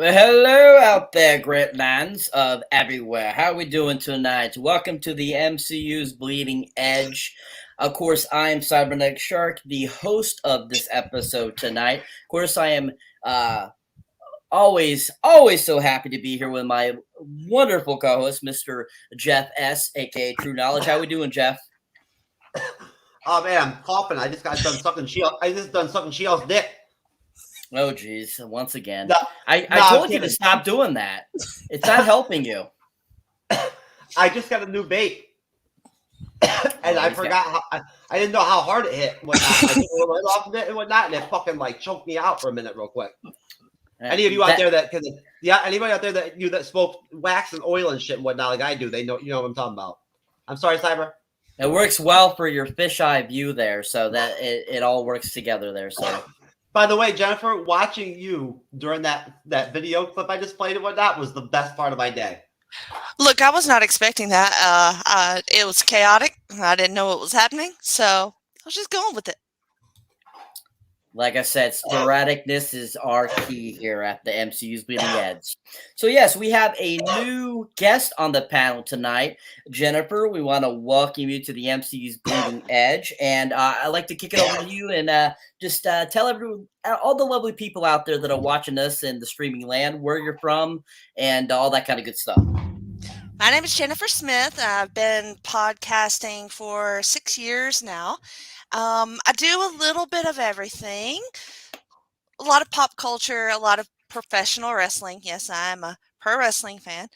Well, hello out there, great lands of everywhere. How are we doing tonight? Welcome to the MCU's Bleeding Edge. Of course, I am Cyberneticshark, the host of this episode tonight. Of course, I am always so happy to be here with my wonderful co-host, Mr. Jeff S., aka TrueKnowledge. How we doing, Jeff? Oh man, I'm coughing. I just got done sucking Shields' dick. Oh, geez. Once again. No, I told you to stop doing that. It's not helping you. I just got a new vape. And I forgot how I didn't know how hard it hit. Whatnot. I took a little bit off of it and whatnot, and it fucking like choked me out for a minute real quick. Any of you out there anybody out there that smoke wax and oil and shit and whatnot like I do, you know what I'm talking about. I'm sorry, Cyber. It works well for your fisheye view there, so that it all works together there. So, by the way, Jennifer, watching you during that video clip I just played and whatnot was the best part of my day. Look, I was not expecting that. It was chaotic. I didn't know what was happening, so I was just going with it. Like I said, sporadicness is our key here at the MCU's Bleeding Edge. So yes, we have a new guest on the panel tonight. Jennifer, we want to welcome you to the MCU's Bleeding Edge. And I'd like to kick it over to you and just tell everyone, all the lovely people out there that are watching us in the streaming land, where you're from and all that kind of good stuff. My name is Jennifer Smith. I've been podcasting for 6 years now. I do a little bit of everything, a lot of pop culture, a lot of professional wrestling. Yes, I'm a pro wrestling fan.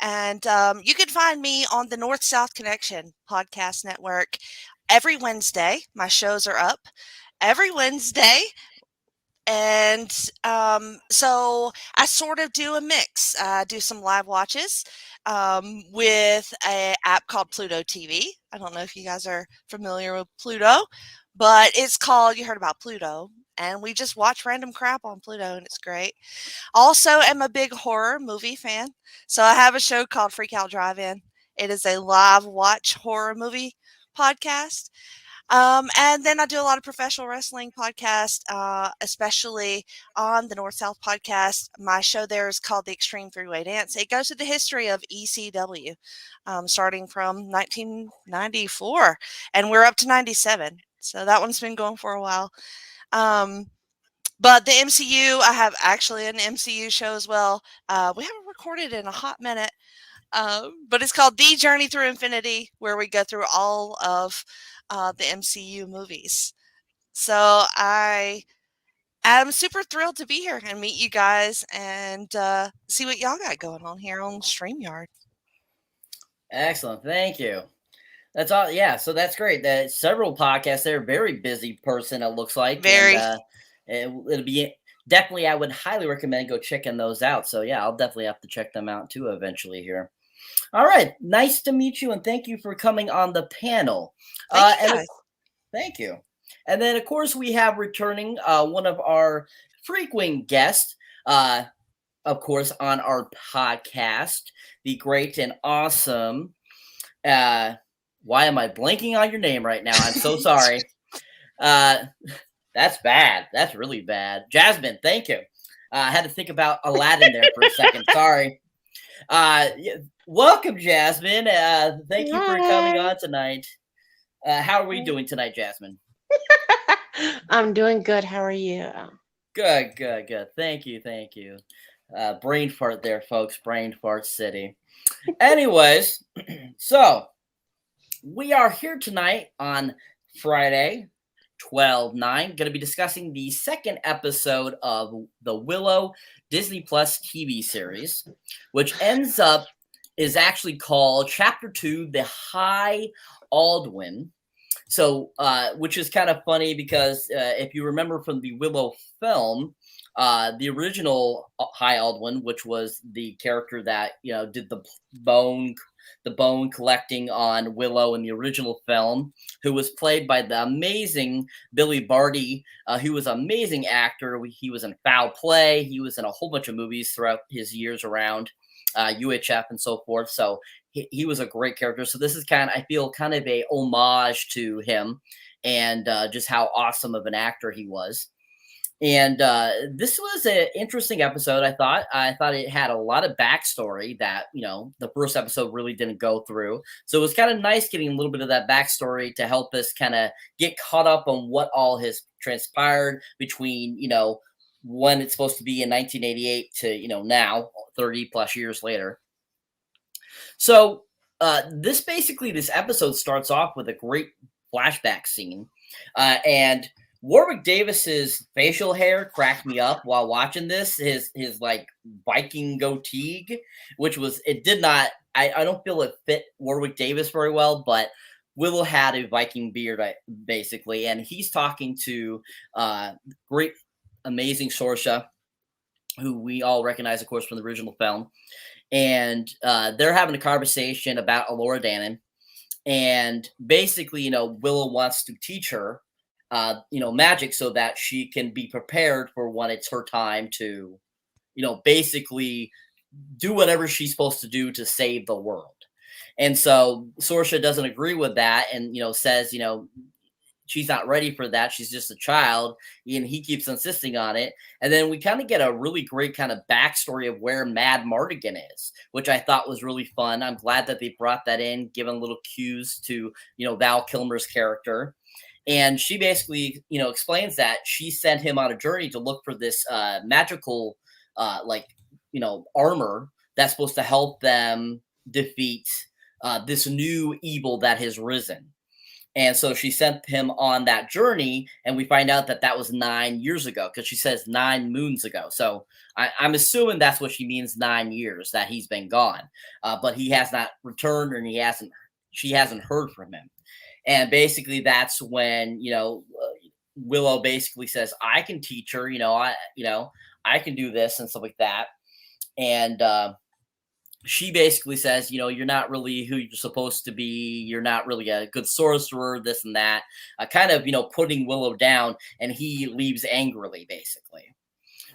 And you can find me on the North-South Connection podcast network every Wednesday. My shows are up every Wednesday. And so I sort of do a mix. I do some live watches with an app called Pluto TV. I don't know if you guys are familiar with Pluto, but it's called, you heard about Pluto, and we just watch random crap on Pluto, and it's great. Also, I'm a big horror movie fan, so I have a show called Freak Out Drive-In. It is a live watch horror movie podcast. And then I do a lot of professional wrestling podcasts, especially on the North-South podcast. My show there is called the Extreme Three-Way Dance. It goes to the history of ECW, starting from 1994, and we're up to 97. So that one's been going for a while. But the MCU, I have actually an MCU show as well. We haven't recorded in a hot minute. But it's called The Journey Through Infinity, where we go through all of the MCU movies. So I am super thrilled to be here and meet you guys and see what y'all got going on here on StreamYard. Excellent. Thank you. That's all. Yeah. So that's great. That several podcasts. They're a very busy person, it looks like. Very. And, it'll be definitely, I would highly recommend go checking those out. So yeah, I'll definitely have to check them out too eventually here. All right. Nice to meet you. And thank you for coming on the panel. Thank you. And then, of course, we have returning one of our frequent guests, of course, on our podcast, the great and awesome. Why am I blanking on your name right now? I'm so sorry. That's bad. That's really bad. Jasmine, thank you. I had to think about Aladdin there for a second. Sorry. Welcome, Jasmine. Thank you for coming on tonight. How are we doing tonight, Jasmine? I'm doing good. How are you? Good. Thank you. Brain fart there, folks. Brain fart city. Anyways, so we are here tonight on Friday, 12/9. Going to be discussing the second episode of the Willow Disney Plus TV series, which is actually called Chapter 2, The High Aldwin. So, which is kind of funny because if you remember from the Willow film, the original High Aldwin, which was the character that did the bone collecting on Willow in the original film, who was played by the amazing Billy Barty, who was an amazing actor. He was in Foul Play. He was in a whole bunch of movies throughout his years around UHF and so forth. So he was a great character. So this is I feel kind of a homage to him and just how awesome of an actor he was. And this was an interesting episode. I thought it had a lot of backstory that the first episode really didn't go through. So it was kind of nice getting a little bit of that backstory to help us kind of get caught up on what all has transpired between when it's supposed to be in 1988 to now 30 plus years later. So this episode starts off with a great flashback scene, and Warwick Davis's facial hair cracked me up while watching this. His like Viking goatee, which was it did not. I don't feel it fit Warwick Davis very well, but Willow had a Viking beard basically, and he's talking to great, amazing Sorsha, who we all recognize, of course, from the original film, and they're having a conversation about Alora Dannon, and basically, Willow wants to teach her magic so that she can be prepared for when it's her time to, basically do whatever she's supposed to do to save the world. And so Sorsha doesn't agree with that and, says, she's not ready for that. She's just a child. And he keeps insisting on it. And then we kind of get a really great kind of backstory of where Mad Mardigan is, which I thought was really fun. I'm glad that they brought that in, given little cues to, Val Kilmer's character. And she basically, explains that she sent him on a journey to look for this magical, armor that's supposed to help them defeat this new evil that has risen. And so she sent him on that journey, and we find out that that was 9 years ago, because she says 9 moons ago. So I'm assuming that's what she means, 9 years that he's been gone. But he has not returned, and she hasn't heard from him. And basically, that's when Willow basically says, "I can teach her. I can do this and stuff like that." And she basically says, "You're not really who you're supposed to be. You're not really a good sorcerer. This and that." Kind of, putting Willow down, and he leaves angrily, basically.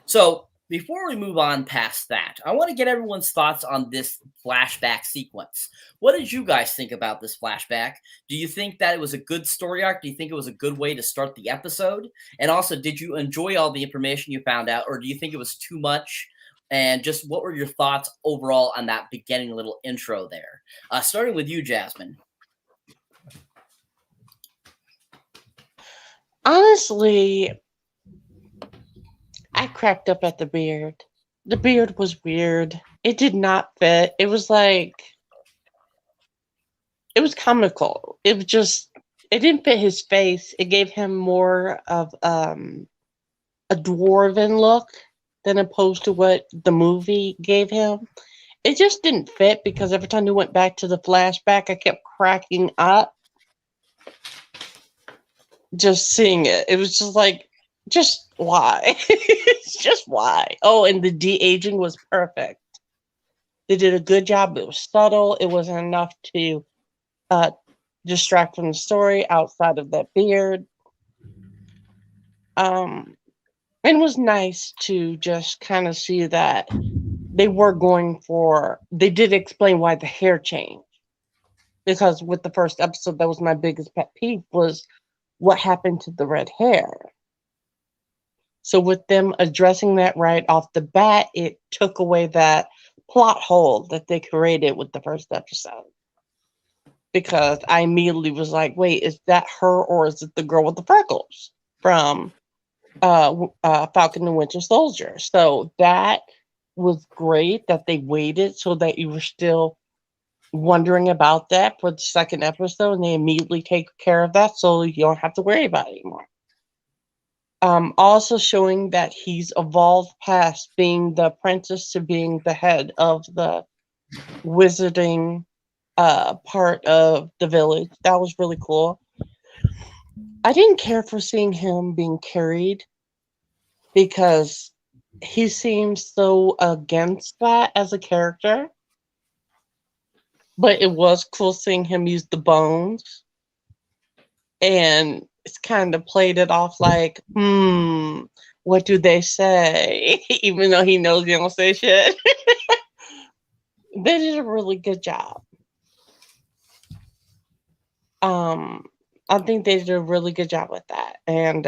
So before we move on past that, I want to get everyone's thoughts on this flashback sequence. What did you guys think about this flashback? Do you think that it was a good story arc? Do you think it was a good way to start the episode? And also, did you enjoy all the information you found out, or do you think it was too much? And just what were your thoughts overall on that beginning little intro there? Starting with you, Jasmine. Honestly, I cracked up at the beard. The beard was weird. It did not fit. It was comical. It didn't fit his face. It gave him more of a dwarven look than opposed to what the movie gave him. It just didn't fit because every time we went back to the flashback, I kept cracking up just seeing it. It was just like, just why? Just why? Oh, and the de-aging was perfect. They did a good job. It was subtle. It wasn't enough to distract from the story outside of that beard. And it was nice to just kind of see that they did explain why the hair changed. Because with the first episode, that was my biggest pet peeve, was what happened to the red hair. So with them addressing that right off the bat, it took away that plot hole that they created with the first episode. Because I immediately was like, wait, is that her or is it the girl with the freckles from Falcon and Winter Soldier? So that was great that they waited so that you were still wondering about that for the second episode, and they immediately take care of that so you don't have to worry about it anymore. Also showing that he's evolved past being the apprentice to being the head of the wizarding part of the village. That was really cool. I didn't care for seeing him being carried because he seems so against that as a character. But it was cool seeing him use the bones. And it's kind of played it off like, what do they say? Even though he knows they don't say shit. They did a really good job. I think they did a really good job with that. And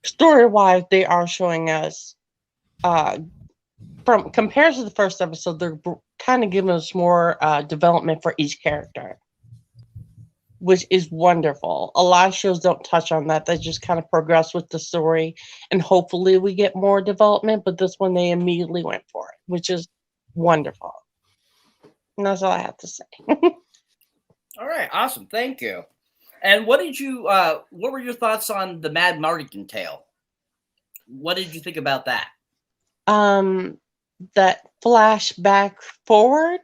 story-wise, they are showing us, from compared to the first episode, they're kind of giving us more development for each character, which is wonderful. A lot of shows don't touch on that. They just kind of progress with the story, and hopefully we get more development. But this one, they immediately went for it, which is wonderful. And that's all I have to say. All right, awesome. Thank you. And what did you? What were your thoughts on the Mad Mardigan tale? What did you think about that? That flashback forward.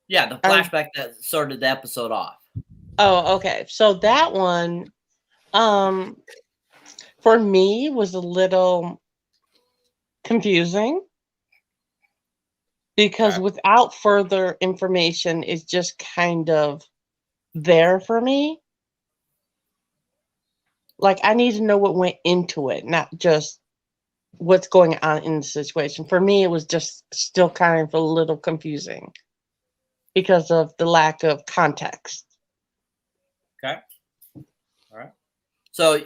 Yeah, the flashback that started the episode off. Oh, okay. So that one, for me, was a little confusing because without further information, it's just kind of there for me. Like, I need to know what went into it, not just what's going on in the situation. For me, it was just still kind of a little confusing because of the lack of context. Okay. All right. So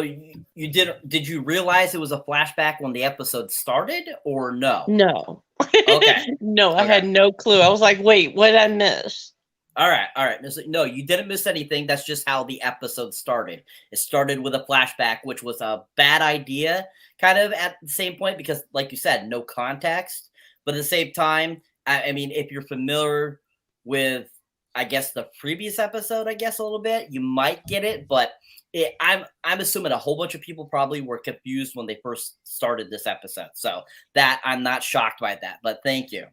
you did you realize it was a flashback when the episode started, or no? No. Okay. No, I had no clue. I was like, wait, what did I miss? All right. No, you didn't miss anything. That's just how the episode started. It started with a flashback, which was a bad idea, kind of at the same point, because, like you said, no context. But at the same time, I mean, if you're familiar with, I guess, the previous episode, I guess a little bit, you might get it. But I'm assuming a whole bunch of people probably were confused when they first started this episode. So that I'm not shocked by that. But thank you.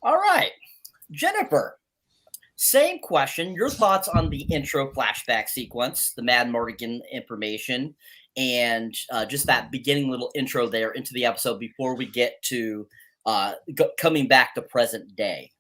All right, Jennifer. Same question. Your thoughts on the intro flashback sequence, the Mad Mardigan information, and just that beginning little intro there into the episode before we get to coming back to present day.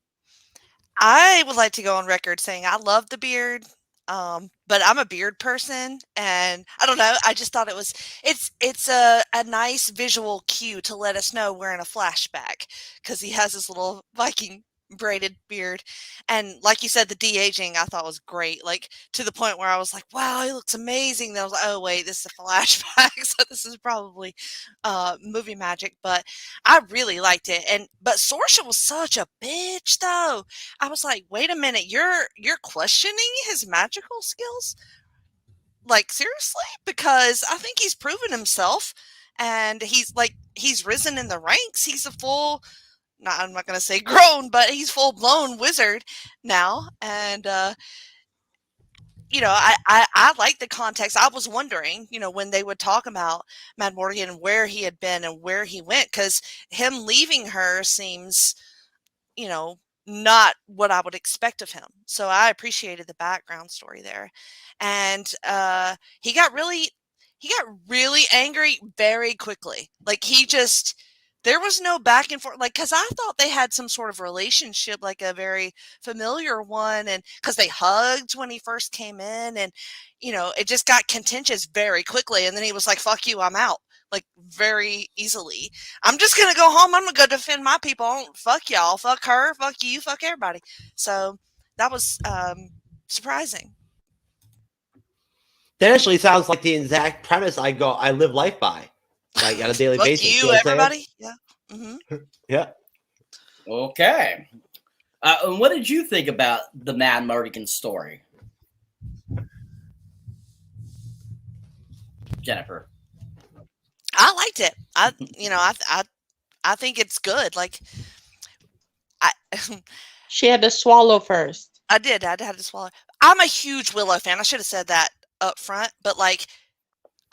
I would like to go on record saying I love the beard, but I'm a beard person, and I don't know. I just thought it's a nice visual cue to let us know we're in a flashback because he has this little Viking braided beard, and like you said, the de-aging I thought was great, like to the point where I was like, wow, he looks amazing. Then I was like, oh wait, this is a flashback, so this is probably movie magic. But I really liked it, but Sorsha was such a bitch though. I was like, wait a minute, you're questioning his magical skills, like seriously? Because I think he's proven himself, and he's risen in the ranks. He's a full, I'm not going to say grown, but he's full-blown wizard now. And, I like the context. I was wondering, when they would talk about Mad Mardigan and where he had been and where he went, because him leaving her seems, not what I would expect of him. So I appreciated the background story there. And he got really angry very quickly. Like there was no back and forth, like, because I thought they had some sort of relationship, like a very familiar one, and because they hugged when he first came in, and it just got contentious very quickly, and then he was like, fuck you, I'm out, like very easily. I'm just gonna go home, I'm gonna go defend my people. Fuck y'all, fuck her, fuck you, fuck everybody. So that was surprising. That actually sounds like the exact premise I live life by. Like on a daily fuck basis. You everybody? Yeah. Mm-hmm. Yeah. Okay. And what did you think about the Mad Mardigan story, Jennifer? I liked it. I think it's good. Like, she had to swallow first. I did. I had to swallow. I'm a huge Willow fan. I should have said that up front, but like,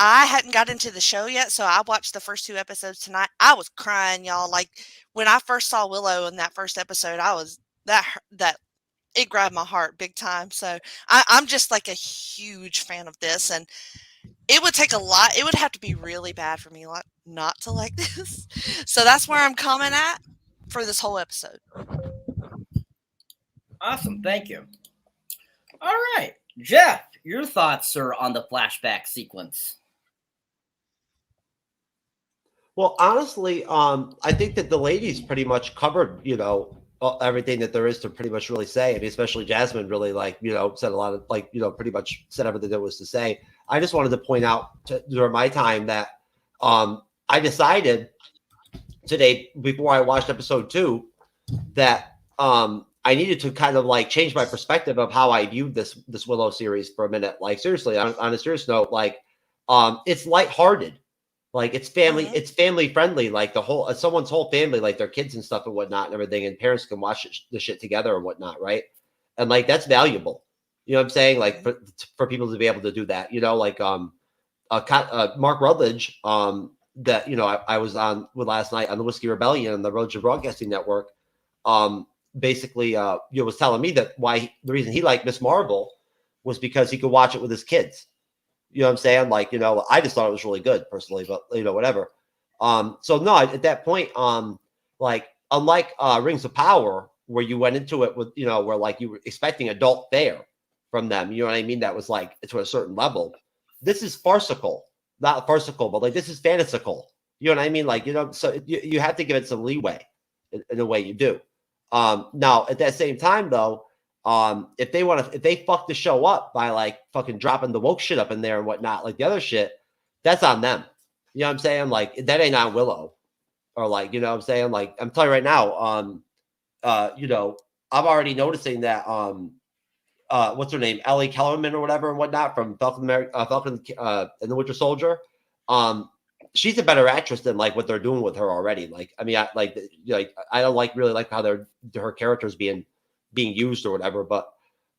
I hadn't got into the show yet, so I watched the first 2 episodes tonight. I was crying, y'all. Like, when I first saw Willow in that first episode, I was that it grabbed my heart big time. So I'm just like a huge fan of this, and it would take a lot. It would have to be really bad for me not to like this. So that's where I'm coming at for this whole episode. Awesome. Thank you. All right. Jeff, your thoughts, sir, on the flashback sequence? Well, honestly, I think that the ladies pretty much covered, everything that there is to pretty much really say. I mean, especially Jasmine really said a lot of pretty much said everything there was to say. I just wanted to point out during my time that I decided today before I watched episode 2 that I needed to kind of like change my perspective of how I viewed this Willow series for a minute. Like seriously, on a serious note, like it's lighthearted. Like it's family friendly. Like the whole someone's whole family, like their kids and stuff and whatnot and everything, and parents can watch the shit together and whatnot, right? And like that's valuable. You know what I'm saying? Like for people to be able to do that, like Mark Rutledge, that I was on with last night on the Whiskey Rebellion and the Road to Broadcasting Network, basically was telling me that the reason he liked Miss Marvel was because he could watch it with his kids. You know what I'm saying? Like, I just thought it was really good personally, but whatever. So no, at that point, like unlike Rings of Power, where you went into it with, where like you were expecting adult fare from them, you know what I mean? That was like to a certain level. This is farcical, not farcical, but like this is fantastical. You know what I mean? Like, so you have to give it some leeway in the way you do. Now at that same time though, if they fuck the show up by like fucking dropping the woke shit up in there and whatnot, like the other shit, that's on them. You know what I'm saying? Like that ain't on Willow, or like, what I'm saying? Like I'm telling you right now, I'm already noticing that, what's her name? Ellie Kellerman or whatever and whatnot from Falcon and the Winter Soldier. She's a better actress than like what they're doing with her already. Like, I mean, I don't really like how her character's being used or whatever, but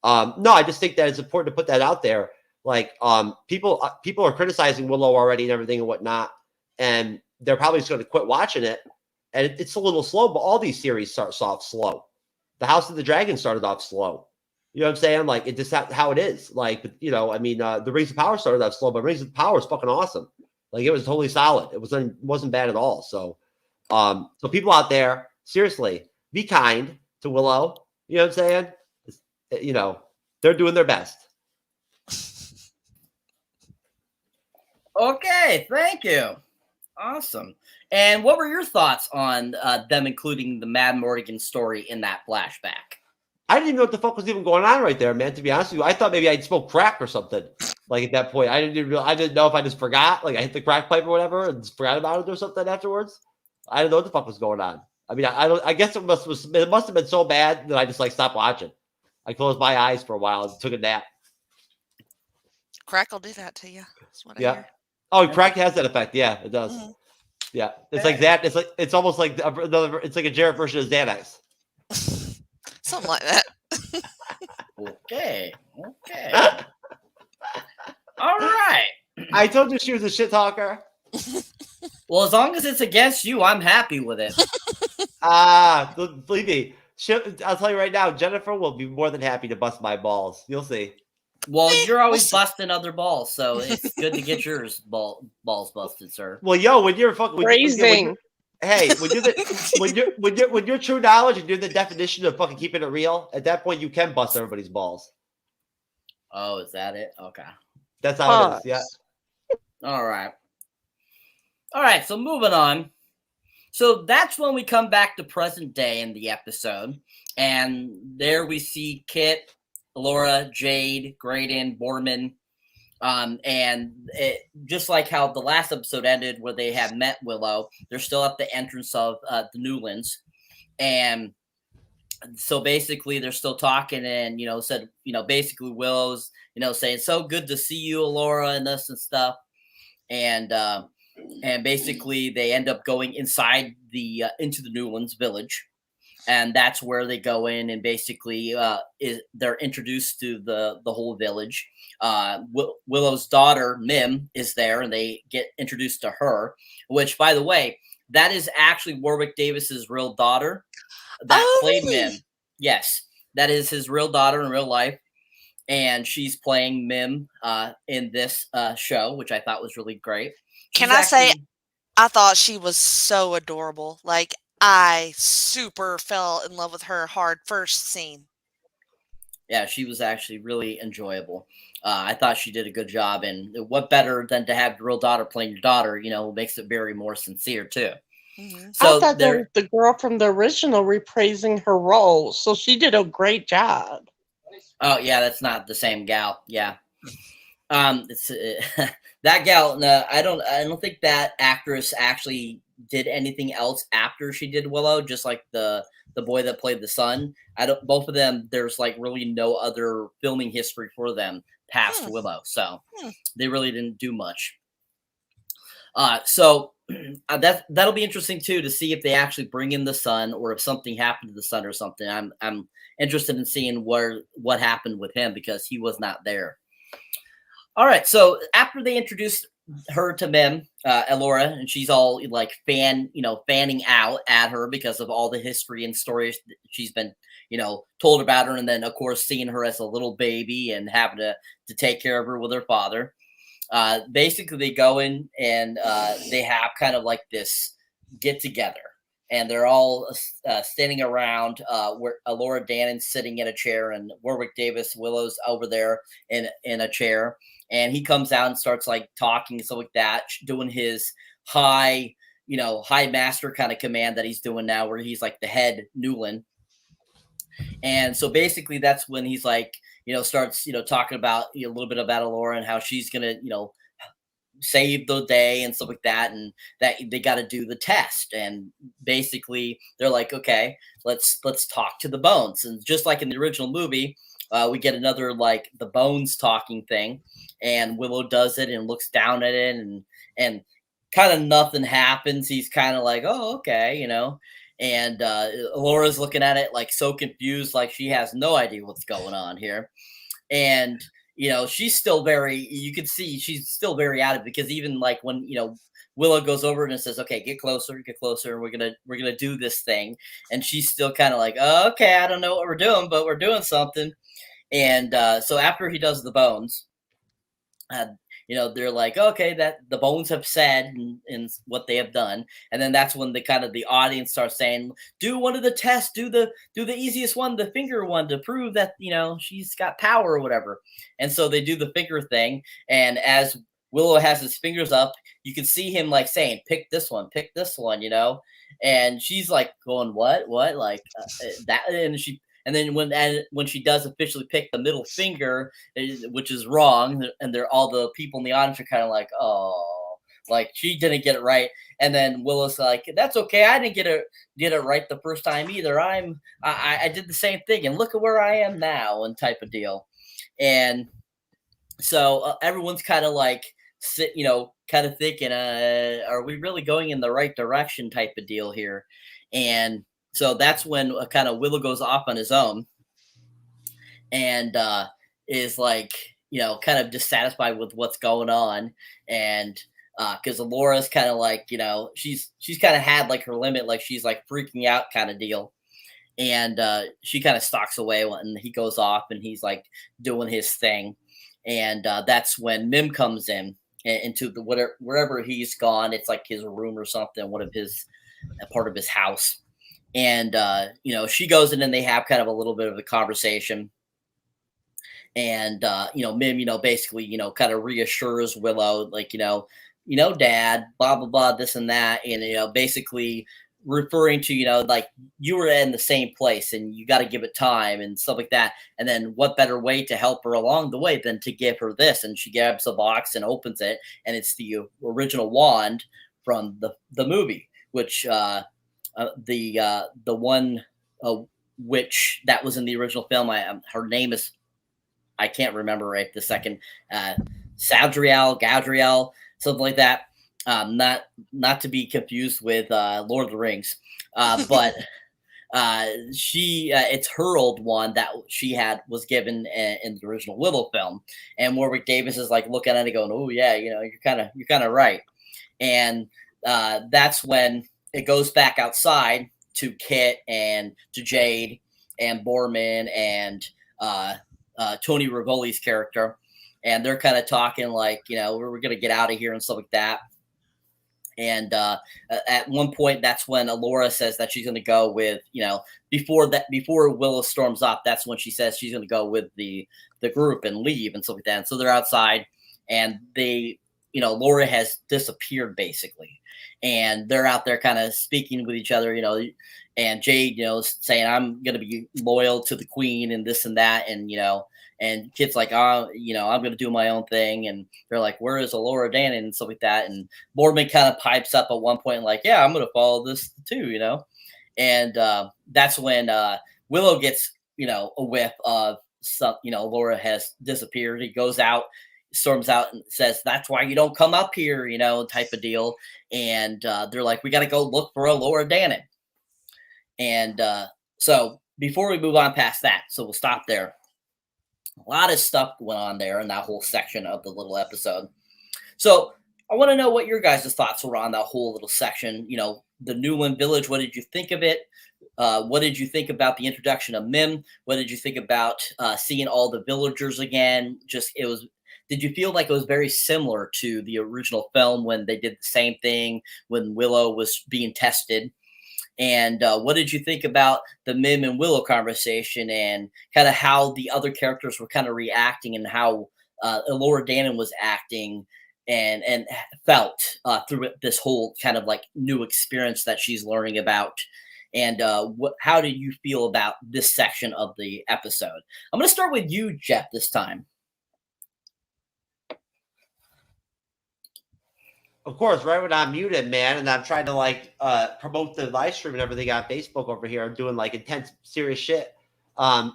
no, I just think that it's important to put that out there. Like people are criticizing Willow already and everything and whatnot, and they're probably just going to quit watching it. And it's a little slow, but all these series start off slow. The House of the Dragon started off slow. You know what I'm saying? Like it's just how it is. Like, I mean, the Rings of Power started off slow, but Rings of Power is fucking awesome. Like it was totally solid. It wasn't bad at all. So, so people out there, seriously, be kind to Willow. You know what I'm saying? They're doing their best. Okay, thank you. Awesome. And what were your thoughts on them including the Mad Morgan story in that flashback? I didn't even know what the fuck was even going on right there, man. To be honest with you, I thought maybe I'd smoked crack or something. Like at that point, I didn't know if I just forgot. Like I hit the crack pipe or whatever and just forgot about it or something afterwards. I didn't know what the fuck was going on. I mean, I guess it must have been so bad that I just like stopped watching. I closed my eyes for a while and took a nap. Crack will do that to you. That's what I hear. Oh, crack has that effect. Yeah, it does. Mm-hmm. Yeah, it's like that. It's almost like another. It's like a Jarrett version of Xanax. Something like that. Okay. All right. I told you she was a shit talker. Well, as long as it's against you, I'm happy with it. Believe me. I'll tell you right now, Jennifer will be more than happy to bust my balls. You'll see. Well, you're always busting other balls, so it's good to get yours balls busted, sir. Well, yo, when you're fucking Phrasing. when you're true knowledge and you're the definition of fucking keeping it real, at that point you can bust everybody's balls. Oh, is that it? Okay. That's how it is. Yeah. All right. So moving on. So that's when we come back to present day in the episode, and there we see Kit, Laura, Jade, Graydon, Borman, and just like how the last episode ended where they had met Willow, they're still at the entrance of the Newlands, and so basically they're still talking and said basically Willow's saying so good to see you, Laura, and this and stuff, and basically they end up going inside the into the Newlands village. And that's where they go in, and basically they're introduced to the whole village. Willow's daughter, Mim, is there, and they get introduced to her, which, by the way, that is actually Warwick Davis's real daughter that played Mim. Yes, that is his real daughter in real life, and she's playing Mim in this show, which I thought was really great. Can I say, I thought she was so adorable. Like, I super fell in love with her hard first scene. Yeah, she was actually really enjoyable. I thought she did a good job, and what better than to have your real daughter playing your daughter, makes it very more sincere too. Mhm. I So thought that there. was the girl from the original reprising her role, so she did a great job. Oh yeah, that's not the same gal. Yeah. It's that gal. No, I don't think that actress actually did anything else after she did Willow. Just like the boy that played the son. I don't. Both of them. There's like really no other filming history for them past Hmm. Willow, so Hmm. they really didn't do much. So that'll be interesting too to see if they actually bring in the son or if something happened to the son or something. I'm interested in seeing what happened with him because he was not there. All right, so after they introduced her to Mem, Elora, and she's all like fanning out at her because of all the history and stories that she's been, told about her, and then of course seeing her as a little baby and having to take care of her with her father. Basically, they go in and they have kind of like this get together, and they're all standing around where Laura Dannon's sitting in a chair, and Warwick Davis Willow's over there in a chair, and he comes out and starts like talking and stuff like that, doing his high master kind of command that he's doing now, where he's like the head Newland. And so basically, that's when he's like, starts talking about a little bit about Elora and how she's gonna save the day and stuff like that, and that they got to do the test. And basically they're like, okay, let's talk to the bones. And just like in the original movie, we get another like the bones talking thing, and Willow does it and looks down at it, and kind of nothing happens. He's kind of like, oh, okay, and Laura's looking at it like so confused, like she has no idea what's going on here. And she's still you can see she's still very out of it, because even like when Willow goes over and says, okay, get closer, we're gonna do this thing, and she's still kind of like, oh, okay, I don't know what we're doing, but we're doing something. And so after he does the bones, they're like, okay, that the bones have said and what they have done. And then that's when the audience starts saying, do one of the tests, do the easiest one, the finger one, to prove that she's got power or whatever. And so they do the finger thing, and as Willow has his fingers up, you can see him like saying, pick this one, and she's like going, what like that. And then when she does officially pick the middle finger, which is wrong, and all the people in the audience are kind of like, oh, like she didn't get it right. And then Willow's like, that's okay, I didn't get it right the first time either. I did the same thing, and look at where I am now, and type of deal. And so everyone's kind of like kind of thinking, are we really going in the right direction, type of deal here. And so that's when kind of Willow goes off on his own, and is like, kind of dissatisfied with what's going on. And because Alora's kind of like, she's kind of had like her limit, like she's like freaking out kind of deal. And she kind of stalks away when he goes off and he's like doing his thing. And that's when Mim comes in into the wherever he's gone. It's like his room or something, part of his house. And she goes in and they have kind of a little bit of a conversation. And Mim, basically, kind of reassures Willow, like, Dad, blah blah blah, this and that, and basically referring to, like, you were in the same place and you got to give it time and stuff like that. And then what better way to help her along the way than to give her this? And she grabs a box and opens it, and it's the original wand from the movie, which the one witch that was in the original film, her name is, I can't remember right this second, Gadriel, something like that. Not to be confused with Lord of the Rings, but it's her old one that she was given in the original Willow film. And Warwick Davis is like looking at it going, oh yeah, you're kind of right. And that's when it goes back outside to Kit and to Jade and Borman and Tony Rivoli's character. And they're kind of talking like, we're going to get out of here and stuff like that. And at one point, that's when Elora says that she's going to go with, before Willow storms off, that's when she says she's going to go with the group and leave and stuff like that. And so they're outside, and they Laura has disappeared basically, and they're out there kind of speaking with each other, and Jade, saying, I'm going to be loyal to the queen and this and that. And Kit's like, I'm going to do my own thing. And they're like, where is Laura Dannon and stuff like that. And Boardman kind of pipes up at one point, like, yeah, I'm going to follow this too, And that's when Willow gets, a whiff of some, Laura has disappeared. He goes out, storms out and says, that's why you don't come up here, type of deal. And they're like, we got to go look for a Laura Dannon. And so before we move on past that, so we'll stop there. A lot of stuff went on there in that whole section of the little episode. So I want to know what your guys' thoughts were on that whole little section. The Newland Village, what did you think of it? What did you think about the introduction of Mim? What did you think about seeing all the villagers again? Did you feel like it was very similar to the original film when they did the same thing when Willow was being tested? And what did you think about the Mim and Willow conversation and kind of how the other characters were kind of reacting and how Laura Dannon was acting and felt through this whole kind of like new experience that she's learning about? And how do you feel about this section of the episode? I'm going to start with you, Jeff, this time. Of course, right when I'm muted, man, and I'm trying to promote the live stream and everything on Facebook over here. I'm doing intense, serious shit. I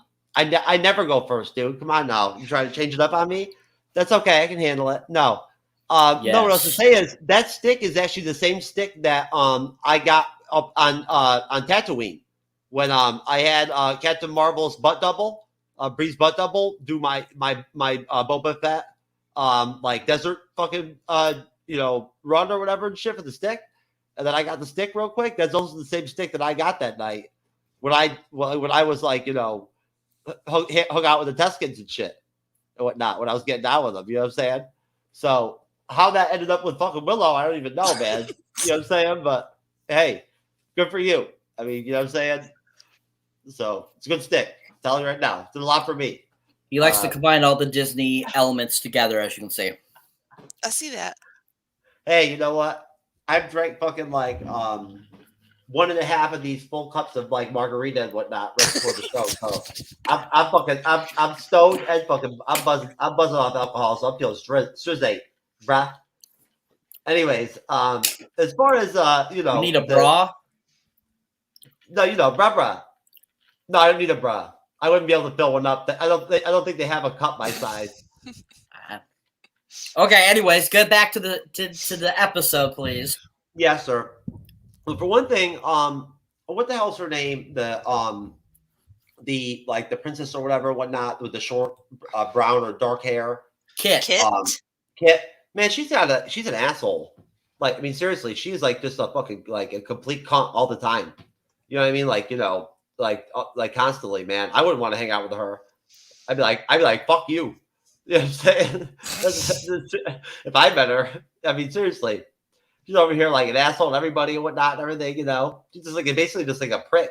never go first, dude. Come on now. You trying to change it up on me? That's okay. I can handle it. No. Yes. No, what else to say is that stick is actually the same stick that I got up on Tatooine when I had Captain Marvel's butt double, Bree's butt double, do my Boba Fett desert fucking run or whatever and shit for the stick, and then I got the stick real quick. That's also the same stick that I got that night when I was hung out with the Tuscans and shit and whatnot when I was getting down with them. You know what I'm saying? So how that ended up with fucking Willow, I don't even know, man. You know what I'm saying? But hey, good for you. I mean, you know what I'm saying? So it's a good stick. I'm telling you right now, it's a lot for me. He likes to combine all the Disney elements together, as you can see. I see that. Hey, you know what? I've drank fucking 1.5 of these full cups of margarita and whatnot right before the show. So I'm stoned and I'm buzzing off alcohol, so I'm feeling strizzy, bruh. Anyways, as far as you need a bra? No, bruh. No, I don't need a bra. I wouldn't be able to fill one up. I don't think they have a cup my size. Okay, anyways, get back to the episode, please. Yes, sir. Well, for one thing, what the hell's her name? The princess or whatever, whatnot, with the short brown or dark hair. Kit. Kit. Man, she's an asshole. Seriously, she's just a fucking a complete cunt all the time. You know what I mean? Constantly, man. I wouldn't want to hang out with her. I'd be like, fuck you. You know what I'm saying? If I met her, seriously, she's over here like an asshole and everybody and whatnot and everything, She's just basically just like a prick.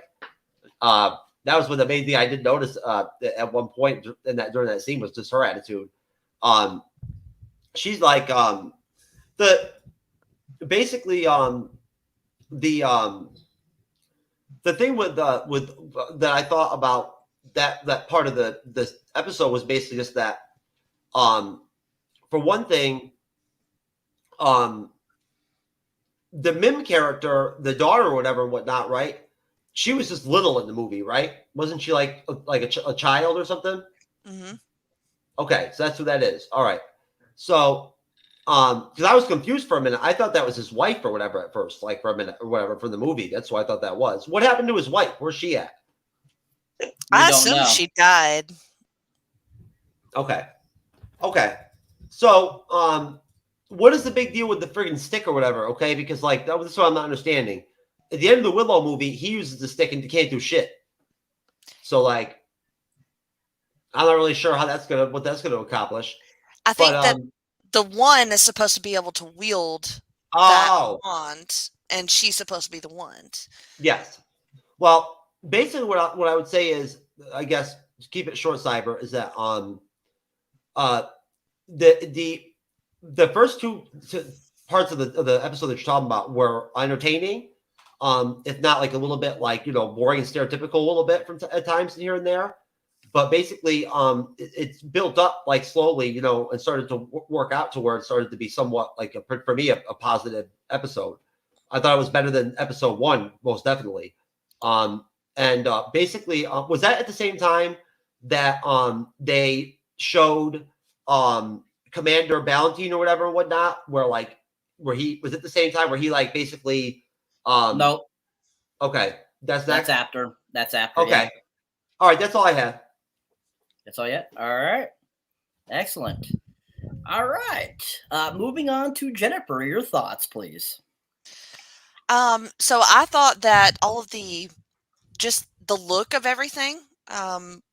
That was what the main thing I did notice at one point during that scene was just her attitude. She's the thing with that I thought about that part of this episode was basically just that. For one thing, the Mim character, the daughter or whatever and whatnot, right? She was just little in the movie, right? Wasn't she like a child or something? Mm-hmm. Okay, so that's who that is. All right. So, because I was confused for a minute. I thought that was his wife or whatever at first, for a minute or whatever from the movie. That's what I thought that was. What happened to his wife? Where's she at? I assume she died. Okay. So, what is the big deal with the friggin' stick or whatever? Okay, because that's what I'm not understanding. At the end of the Willow movie, he uses the stick and can't do shit. So, I'm not really sure what that's gonna accomplish. I think that the one is supposed to be able to wield that wand, and she's supposed to be the wand. Yes. Well, basically, what I would say is, I guess, to keep it short, Cyber, is that the the first two parts of the episode that you're talking about were entertaining. If not like a little bit like, boring and stereotypical a little bit from at times here and there. But basically, it's built up like slowly, and started to work out to where it started to be somewhat like for me a positive episode. I thought it was better than episode 1, most definitely. And basically, was that at the same time that they showed Commander Ballantine or whatever and whatnot, where he was at the same time where he like basically No, okay, that's after. That's after. Okay. Yeah. All right, that's all I have. That's all yet. All right. Excellent. All right. Moving on to Jennifer, your thoughts, please. So I thought that all of just the look of everything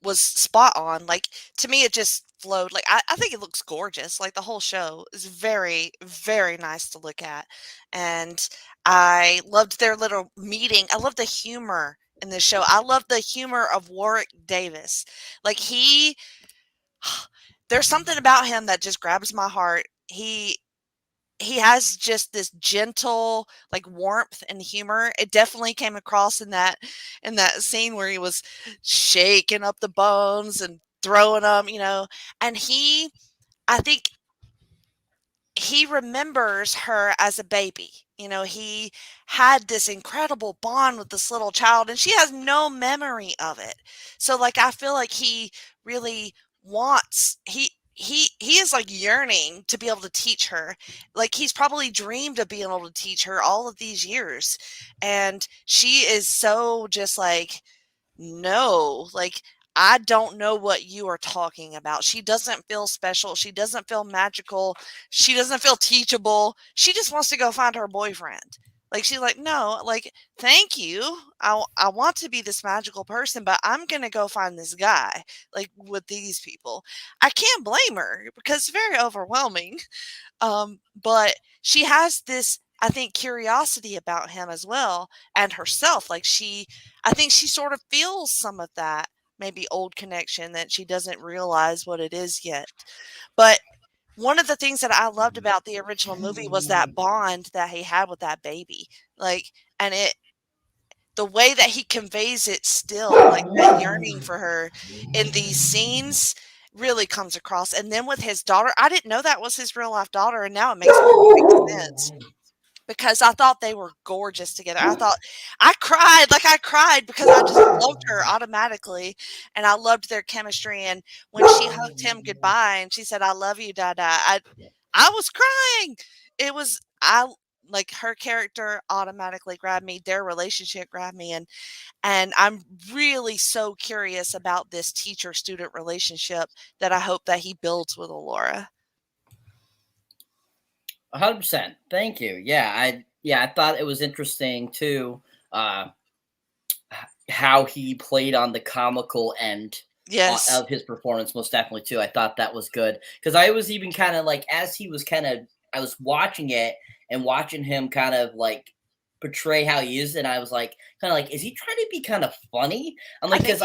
was spot on. Like, to me, it just flowed. Like, I think it looks gorgeous. Like, the whole show is very, very nice to look at. And I loved their little meeting. I love the humor in this show. I love the humor of Warwick Davis. Like, there's something about him that just grabs my heart. He has just this gentle like warmth and humor. It definitely came across in that scene where he was shaking up the bones and throwing them, and I think he remembers her as a baby. He had this incredible bond with this little child, and she has no memory of it. So like, I feel like he really wants, he is like yearning to be able to teach her. Like, he's probably dreamed of being able to teach her all of these years. And she is so just like, no, like, I don't know what you are talking about. She doesn't feel special. She doesn't feel magical. She doesn't feel teachable. She just wants to go find her boyfriend. Like, she's like, no, like, thank you. I want to be this magical person, but I'm going to go find this guy, like, with these people. I can't blame her because it's very overwhelming. But she has this, I think, curiosity about him as well, and herself. Like, I think she sort of feels some of that maybe old connection that she doesn't realize what it is yet. But one of the things that I loved about the original movie was that bond that he had with that baby. Like, and the way that he conveys it still, like that yearning for her in these scenes really comes across. And then with his daughter, I didn't know that was his real life daughter, and now it makes perfect sense. Because I thought they were gorgeous together. I cried because I just loved her automatically, and I loved their chemistry. And when she hugged him goodbye and she said, "I love you, Dada," I was crying. Like, her character automatically grabbed me. Their relationship grabbed me, and I'm really so curious about this teacher-student relationship that I hope that he builds with Allura. 100%. Thank you. Yeah, I thought it was interesting too, how he played on the comical end of his performance. Most definitely too. I thought that was good because I was even kind of like, as he was I was watching it and watching him kind of like portray how he is, and I was like, kind of like, is he trying to be kind of funny? I'm like, because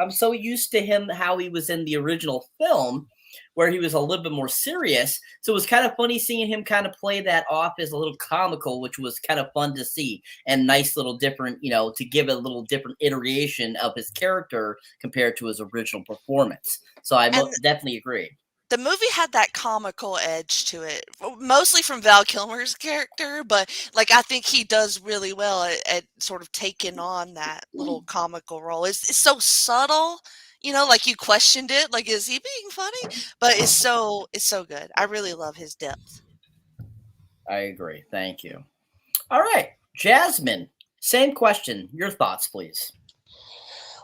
I'm so used to him how he was in the original film, where he was a little bit more serious. So it was kind of funny seeing him kind of play that off as a little comical, which was kind of fun to see, and nice little different, to give it a little different iteration of his character compared to his original performance. So I definitely agree. The movie had that comical edge to it, mostly from Val Kilmer's character, but like, I think he does really well at sort of taking on that little comical role. It's so subtle. Like, you questioned it, like, is he being funny? But it's so good. I really love his depth. I agree. Thank you. All right, Jasmine, same question. Your thoughts, please.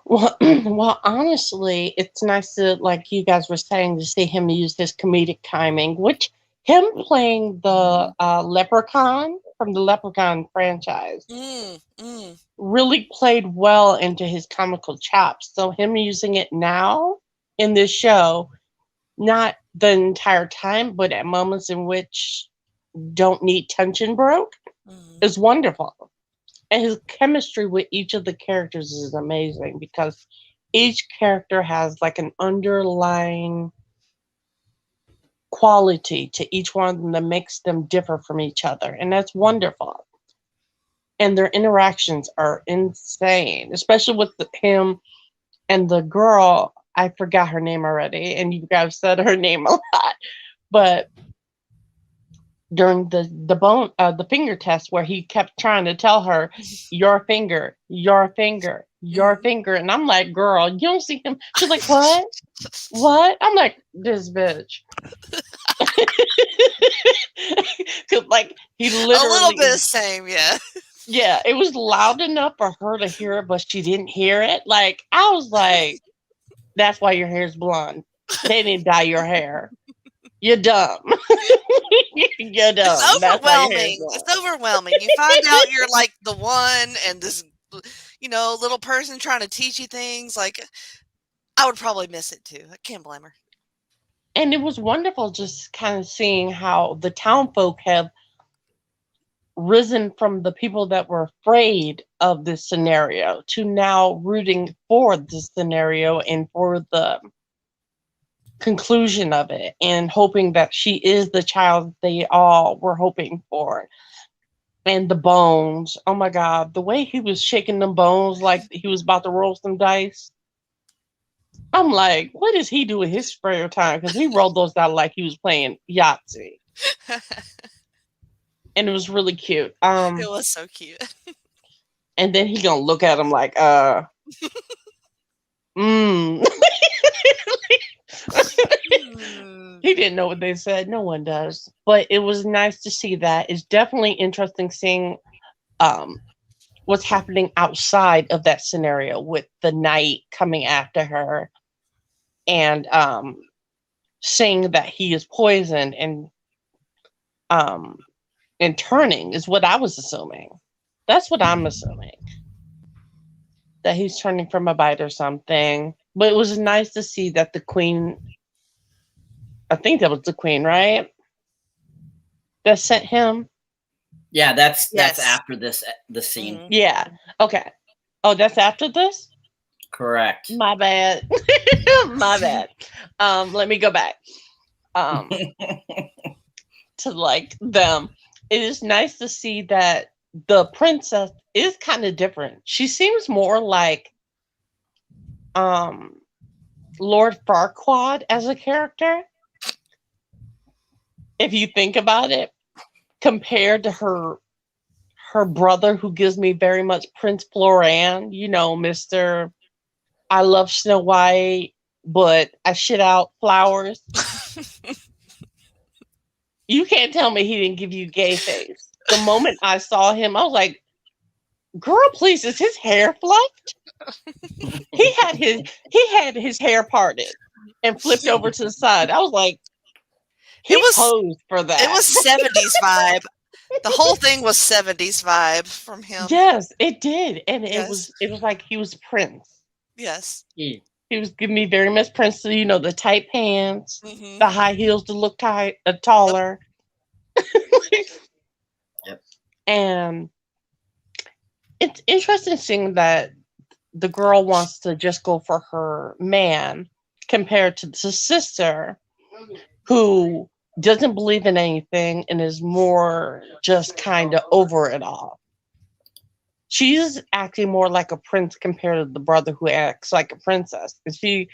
Well, honestly, it's nice to, like you guys were saying, to see him use his comedic timing, which him playing the Leprechaun from the Leprechaun franchise really played well into his comical chops. So him using it now in this show, not the entire time, but at moments in which don't need tension broke, is wonderful. And his chemistry with each of the characters is amazing because each character has like an underlying quality to each one of them that makes them differ from each other. And that's wonderful. And their interactions are insane, especially with him and the girl. I forgot her name already, and you guys said her name a lot. But during the finger test, where he kept trying to tell her, your finger, your finger, your finger, and I'm like, girl, you don't see him. She's like, what? I'm like, this bitch. Like, he literally a little bit the same, yeah. Yeah, it was loud enough for her to hear it, but she didn't hear it. Like, I was like, that's why your hair's blonde. They didn't dye your hair. You're dumb. You're dumb. It's overwhelming. It's overwhelming. You find out you're like the one, and this, little person trying to teach you things. Like, I would probably miss it too. I can't blame her. And it was wonderful just kind of seeing how the town folk have risen from the people that were afraid of this scenario to now rooting for this scenario and for the conclusion of it, and hoping that she is the child they all were hoping for. And the bones, oh my God, the way he was shaking them bones like he was about to roll some dice. I'm like, what does he do in his spare time? Because he rolled those out like he was playing Yahtzee. And it was really cute. It was so cute. And then he gonna look at him like, He didn't know what they said. No one does. But it was nice to see that. It's definitely interesting seeing what's happening outside of that scenario with the night coming after her, and saying that he is poisoned and turning is what I was assuming. That's what I'm assuming. That he's turning from a bite or something. But it was nice to see that the queen, I think that was the queen, right? That sent him. Yeah, that's after the scene. Mm-hmm. Yeah. Okay. Oh, that's after this? Correct. My bad. My bad. Let me go back. To like them. It is nice to see that the princess is kind of different. She seems more like Lord Farquaad as a character, if you think about it, compared to her brother, who gives me very much Prince Florian, Mr. I love Snow White, but I shit out flowers. You can't tell me he didn't give you gay face. The moment I saw him, I was like, girl, please, is his hair fluffed? He had his hair parted and flipped over to the side. I was like, he posed for that. It was 70s vibe. The whole thing was 70s vibe from him. Yes, it did. And it was like he was Prince. Yes. He was giving me very much Prince, the tight pants, the high heels to look taller. Yep. And it's interesting seeing that the girl wants to just go for her man compared to the sister who doesn't believe in anything and is more just kind of over it all. She's acting more like a prince compared to the brother who acts like a princess. And she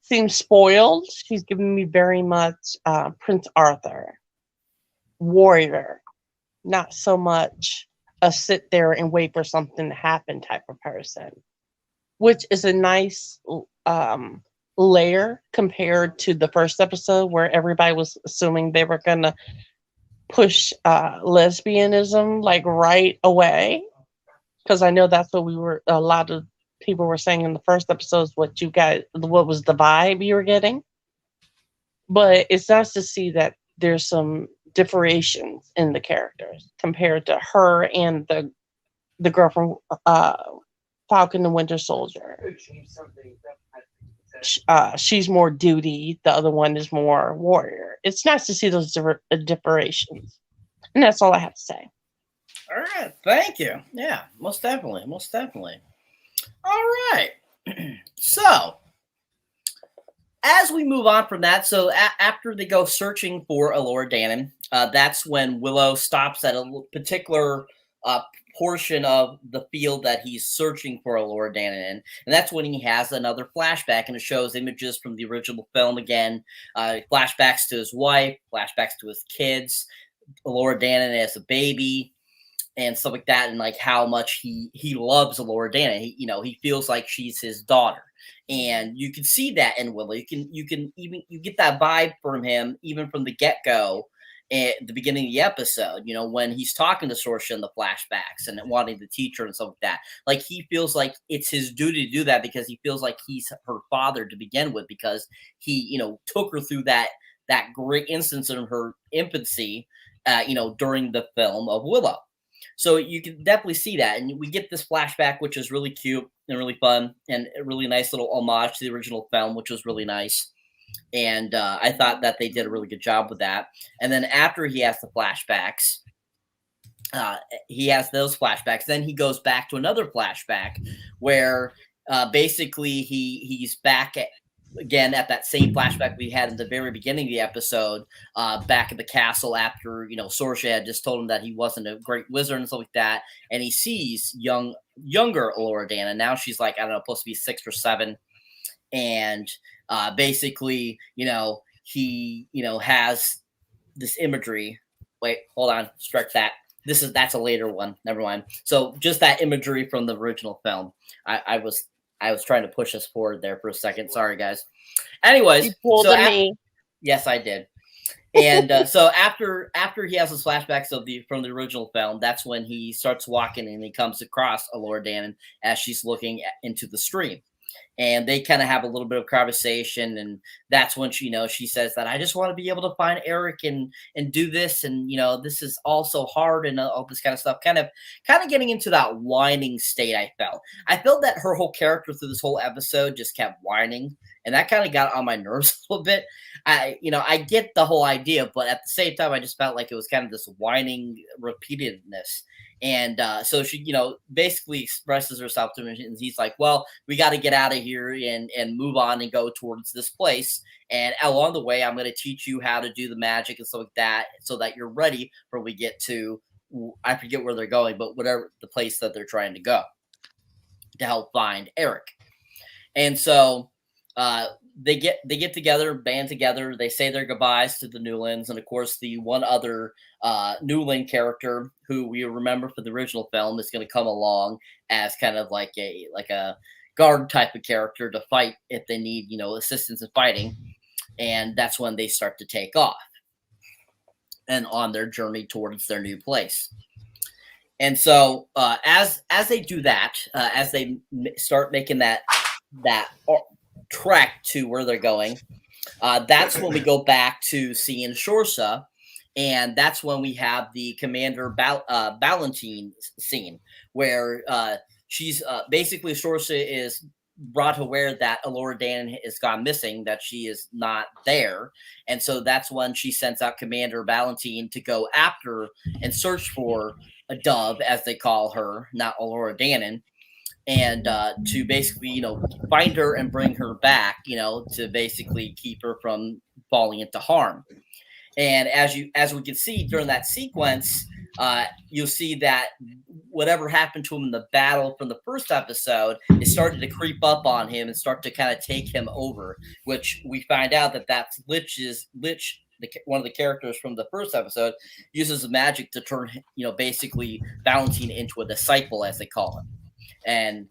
seems spoiled. She's giving me very much Prince Arthur, warrior, not so much a sit there and wait for something to happen type of person, which is a nice layer compared to the first episode where everybody was assuming they were going to push lesbianism like right away. Because I know that's what a lot of people were saying in the first episodes, what was the vibe you were getting. But it's nice to see that there's some differentiations in the characters compared to her and the girl from Falcon and Winter Soldier. She's more duty. The other one is more warrior. It's nice to see those differentiations. And that's all I have to say. All right. Thank you. Yeah, most definitely. Most definitely. All right. So, as we move on from that, so after they go searching for Elora Danon, that's when Willow stops at a particular portion of the field that he's searching for Elora Danon in, and that's when he has another flashback, and it shows images from the original film again, flashbacks to his wife, flashbacks to his kids, Elora Danon as a baby, and stuff like that, and like how much he loves Elora Danon. He feels like she's his daughter. And you can see that in Willow. You get that vibe from him even from the get-go at the beginning of the episode, when he's talking to Saoirse in the flashbacks and wanting to teach her and stuff like that. Like, he feels like it's his duty to do that because he feels like he's her father to begin with, because he, took her through that great instance in her infancy, during the film of Willow. So you can definitely see that. And we get this flashback, which is really cute and really fun and a really nice little homage to the original film, which was really nice. And I thought that they did a really good job with that. And then after he has the flashbacks, then he goes back to another flashback where basically he's back again at that same flashback we had in the very beginning of the episode, back at the castle after Saoirse had just told him that he wasn't a great wizard and stuff like that, and he sees younger Elora Danon. Now she's like, I don't know, supposed to be 6 or 7, and basically he has this imagery. Wait, hold on, strike that. That's a later one. Never mind. So just that imagery from the original film. I was trying to push us forward there for a second. Sorry, guys. Anyways, yes, I did. And so after he has his flashbacks from the original film, that's when he starts walking and he comes across Elora Danon as she's looking into the stream. And they kind of have a little bit of conversation, and that's when she says that I just want to be able to find Eric and do this, and this is all so hard and all this kind of stuff. Kind of getting into that whining state. I felt that her whole character through this whole episode just kept whining, and that kind of got on my nerves a little bit. I get the whole idea, but at the same time, I just felt like it was kind of this whining repeatedness. And so she, basically expresses herself to him, and he's like, well, we got to get out of here and move on and go towards this place. And along the way, I'm going to teach you how to do the magic and stuff like that, so that you're ready for when we get to, I forget where they're going, but whatever the place that they're trying to go to help find Eric. And so they get together, band together. They say their goodbyes to the Newlands, and of course, the one other Newland character who we remember for the original film is going to come along as kind of like a guard type of character to fight if they need assistance in fighting. And that's when they start to take off and on their journey towards their new place. And so as they do that, as they start making that trek to where they're going, that's when we go back to seeing Saoirse, and that's when we have the Commander Ballantine scene where she's basically Saoirse is brought aware that Elora Danon has gone missing, that she is not there, and so that's when she sends out Commander Ballantine to go after and search for a dove, as they call her, not Elora Danon, and to basically, find her and bring her back, to basically keep her from falling into harm. And as we can see during that sequence, you'll see that whatever happened to him in the battle from the first episode is starting to creep up on him and start to kind of take him over, which we find out that that's Lich, one of the characters from the first episode, uses magic to turn, basically Ballantine into a disciple, as they call him. And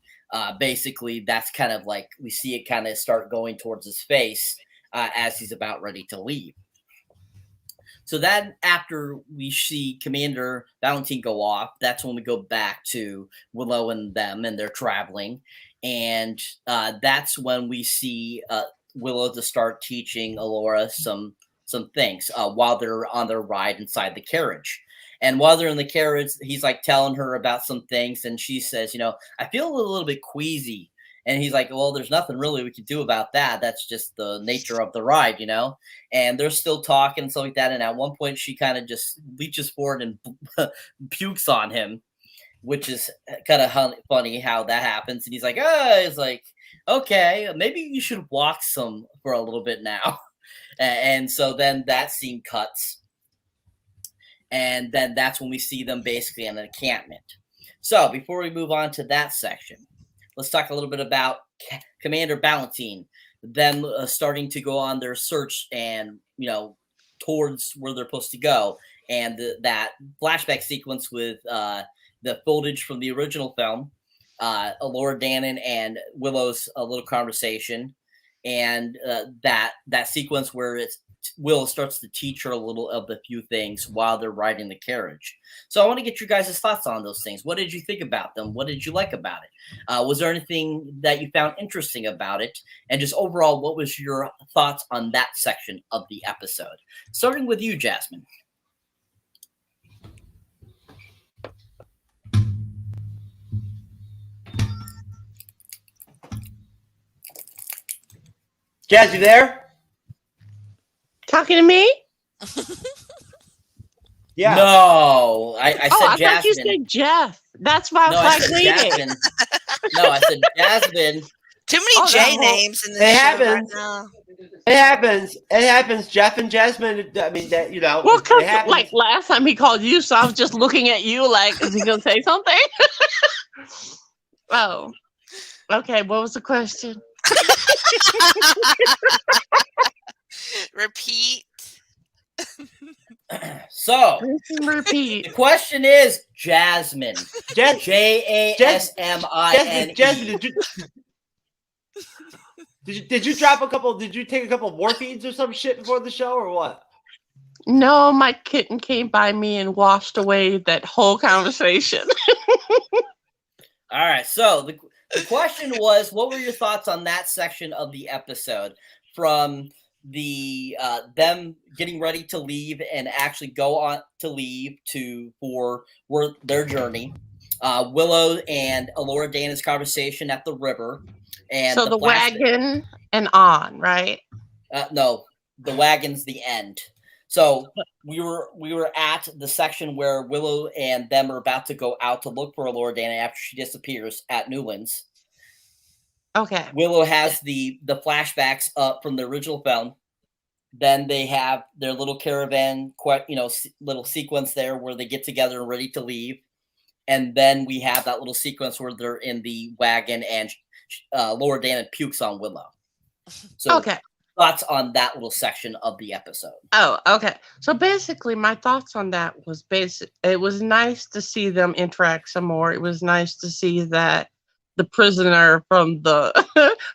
basically that's kind of like we see it kind of start going towards his face as he's about ready to leave. So then after we see Commander Ballantine go off, that's when we go back to Willow and them, and they're traveling. And that's when we see Willow to start teaching Elora some things while they're on their ride inside the carriage. And while they're in the carriage, he's like telling her about some things, and she says, I feel a little bit queasy. And he's like, well, there's nothing really we could do about that. That's just the nature of the ride, And they're still talking and stuff like that. And at one point, she kind of just reaches forward and pukes on him, which is kind of funny how that happens. And he's like, oh, it's like, okay, maybe you should walk some for a little bit now. And so then that scene cuts. And then that's when we see them basically in an encampment. So before we move on to that section, let's talk a little bit about Commander Ballantine, them starting to go on their search and, towards where they're supposed to go. And that flashback sequence with the footage from the original film, Laura Dannon and Willow's little conversation, and that sequence where Will starts to teach her a little of the few things while they're riding the carriage. So I want to get your guys' thoughts on those things. What did you think about them? What did you like about it? Was there anything that you found interesting about it? And just overall, what was your thoughts on that section of the episode? Starting with you, Jasmine. Jazz, you there? Talking to me? Yeah. No, I said I Jasmine. thought you said Jeff. That's why I was waiting. Jasmine. No, I said Jasmine. Too many J names in this It show happens. right now. It happens. Jeff and Jasmine. I mean, that Well, because like last time he called you, so I was just looking at you like, is he gonna say something? Oh, okay. What was the question? Repeat. So, repeat. The question is Jasmine. Jasmine. Jasmine, did you drop a couple? Did you take a couple morphines or some shit before the show, or what? No, my kitten came by me and washed away that whole conversation. All right. So the question was, what were your thoughts on that section of the episode, from the them getting ready to leave and actually go on to leave for their journey, Willow and Laura Dana's conversation at the river, and so the wagon and on, right? No, the wagon's the end. So we were at the section where Willow and them are about to go out to look for Laura Dana after she disappears at Newland's. Okay. Willow has the flashbacks from the original film. Then they have their little caravan, little sequence there where they get together and ready to leave. And then we have that little sequence where they're in the wagon and Laura Dana pukes on Willow. So okay. Thoughts on that little section of the episode? Oh, okay. So basically, my thoughts on that was it was nice to see them interact some more. It was nice to see that the prisoner from the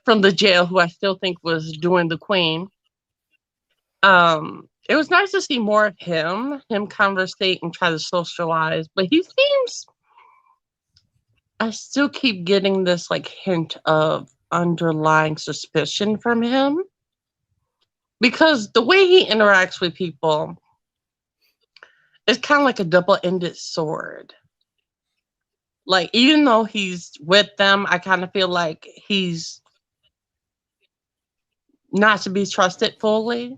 from the jail, who I still think was doing the queen. It was nice to see more of him conversate and try to socialize. But he seems, I still keep getting this like hint of underlying suspicion from him. Because the way he interacts with people is kind of like a double-ended sword. Like, even though he's with them, I kind of feel like he's not to be trusted fully.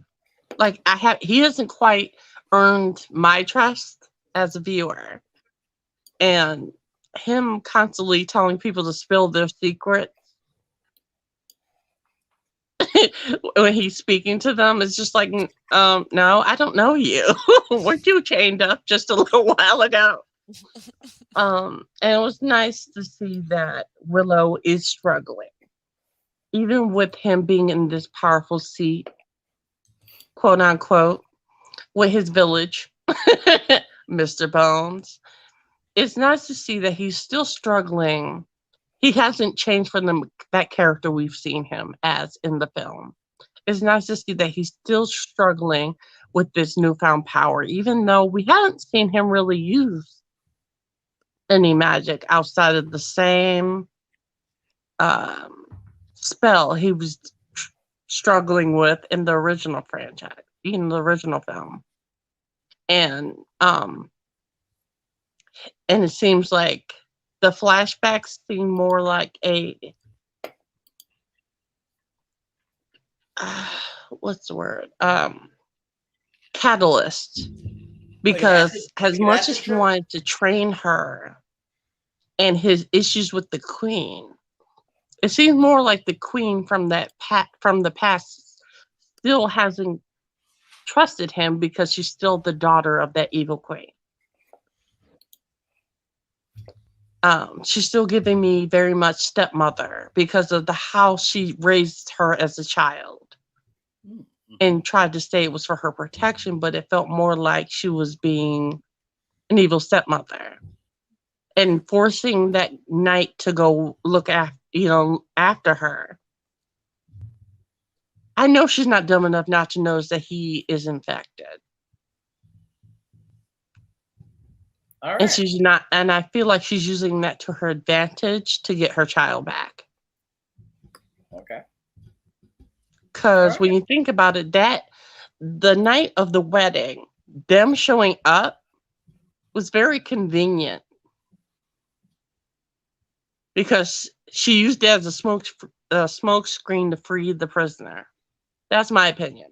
Like, he hasn't quite earned my trust as a viewer. And him constantly telling people to spill their secrets when he's speaking to them, it's just like, no, I don't know you. Weren't you chained up just a little while ago? And it was nice to see that Willow is struggling, even with him being in this powerful seat, quote unquote, with his village, Mr. Bones. It's nice to see that he's still struggling. He hasn't changed from that character we've seen him as in the film. It's nice to see that he's still struggling with this newfound power, even though we haven't seen him really use any magic outside of the same spell he was struggling with in the original franchise, in the original film. And it seems like the flashbacks seem more like a what's the word? Catalyst. Because as much as he wanted to train her and his issues with the queen. It seems more like the queen from from the past still hasn't trusted him because she's still the daughter of that evil queen. She's still giving me very much stepmother because of how she raised her as a child and tried to say it was for her protection, but it felt more like she was being an evil stepmother and forcing that knight to go look after her. I know she's not dumb enough not to know that he is infected. All right. And she's not, and I feel like she's using that to her advantage to get her child back. Okay. Because when you think about it, the night of the wedding, them showing up was very convenient. Because she used it as a smoke screen to free the prisoner. That's my opinion.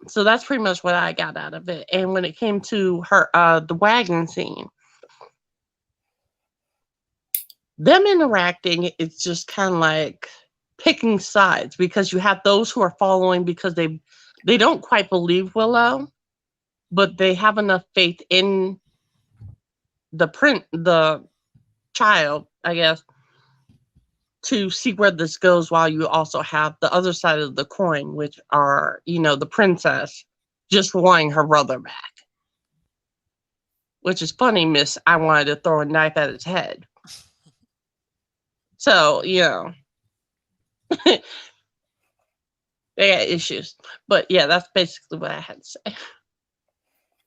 So that's pretty much what I got out of it. And when it came to her, the wagon scene, them interacting, it's just kind of like picking sides because you have those who are following because they don't quite believe Willow, but they have enough faith in the child, I guess, to see where this goes, while you also have the other side of the coin, which are, the princess just wanting her brother back. Which is funny, miss. I wanted to throw a knife at his head. So, they got issues. But yeah, that's basically what I had to say.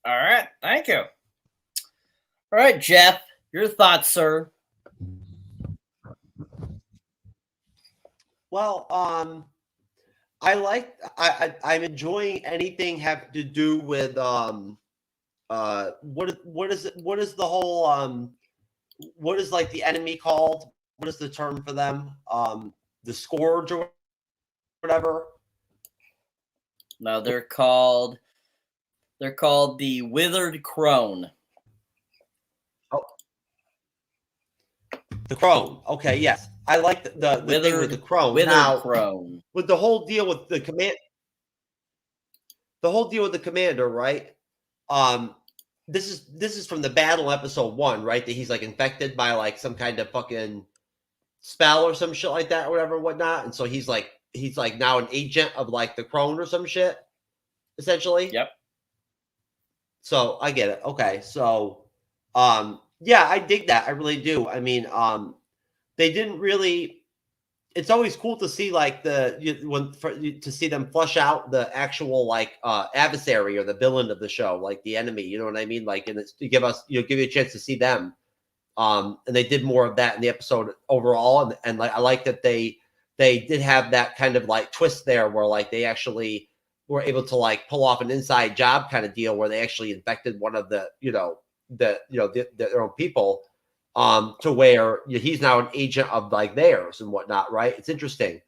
All right. Thank you. All right, Jeff, your thoughts, sir. Well, I'm enjoying anything have to do with what is the whole what is like the enemy called? What is the term for them? The Scourge or whatever? No, they're called the Withered Crone. The crone. Okay, yes. I like the thing with the crone. Withered crone. With the whole deal with the commander, right? This is from the battle episode 1, right? That he's like infected by like some kind of fucking spell or some shit like that or whatever and whatnot. And so he's like now an agent of like the crone or some shit, essentially. Yep. So I get it. Okay. So yeah, I dig that. I really do. I mean, they didn't really. It's always cool to see like to see them flush out the actual like adversary or the villain of the show, like the enemy. You know what I mean? Like, and it's to give you a chance to see them. And they did more of that in the episode overall, and like I like that they did have that kind of like twist there, where like they actually were able to like pull off an inside job kind of deal, where they actually infected one of their own people, to where he's now an agent of like theirs and whatnot, right? It's interesting,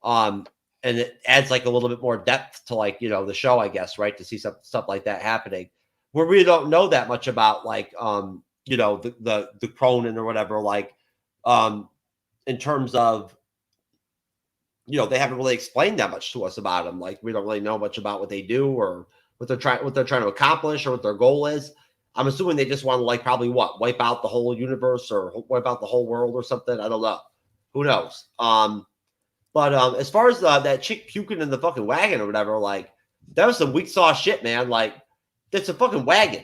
and it adds like a little bit more depth to like the show, I guess, right? To see some stuff like that happening, where we don't know that much about like the Cronin or whatever, like in terms of they haven't really explained that much to us about them. Like we don't really know much about what they do or what they're trying to accomplish or what their goal is. I'm assuming they just want to like probably wipe out the whole universe or wipe out the whole world or something. I don't know. Who knows? But as far as that chick puking in the fucking wagon or whatever, like that was some weak sauce shit, man. Like it's a fucking wagon,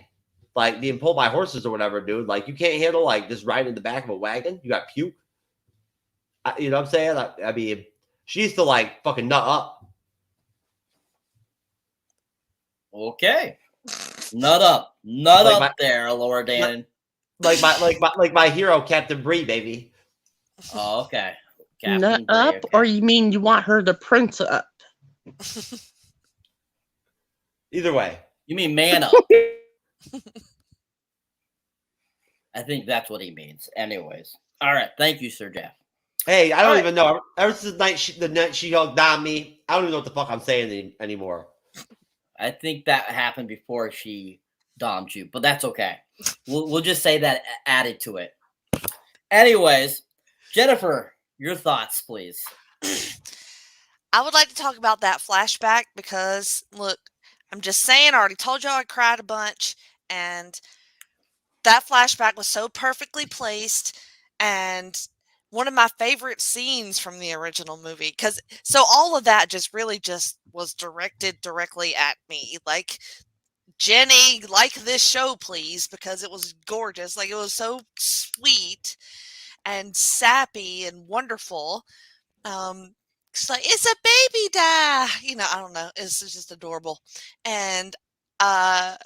like being pulled by horses or whatever, dude. Like you can't handle like just riding in the back of a wagon. You got puke. You know what I'm saying? I mean, she needs to like fucking nut up. Okay. Nut up there, Laura Dan. Like my hero, Captain Bree, baby. Oh, okay. Nut up, okay. Or you mean you want her to prince up? Either way. You mean man up. I think that's what he means. Anyways. All right. Thank you, Sir Jeff. Hey, I don't even know. Ever since the night she hugged on me, I don't even know what the fuck I'm saying anymore. I think that happened before she domed you, but that's okay. We'll just say that added to it. Anyways, Jennifer, your thoughts, please. I would like to talk about that flashback because, look, I'm just saying, I already told y'all I cried a bunch, and that flashback was so perfectly placed, and one of my favorite scenes from the original movie. So all of that just really just was directed directly at me. Like, Jenny, like this show, please, because it was gorgeous. Like, it was so sweet and sappy and wonderful. It's like, it's a baby die. You know, I don't know. It's just adorable. And the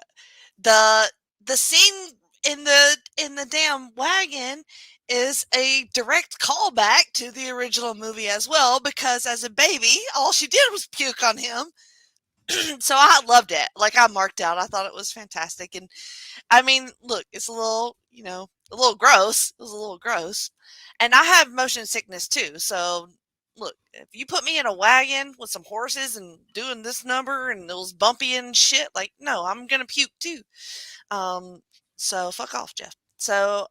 scene in the damn wagon is a direct callback to the original movie as well, because as a baby, all she did was puke on him. So I loved it. Like, I marked out. I thought it was fantastic. And I mean, look, it's a little, a little gross. It was a little gross. And I have motion sickness too. So look, if you put me in a wagon with some horses and doing this number and it was bumpy and shit, like, no, I'm going to puke too. So fuck off, Jeff. So,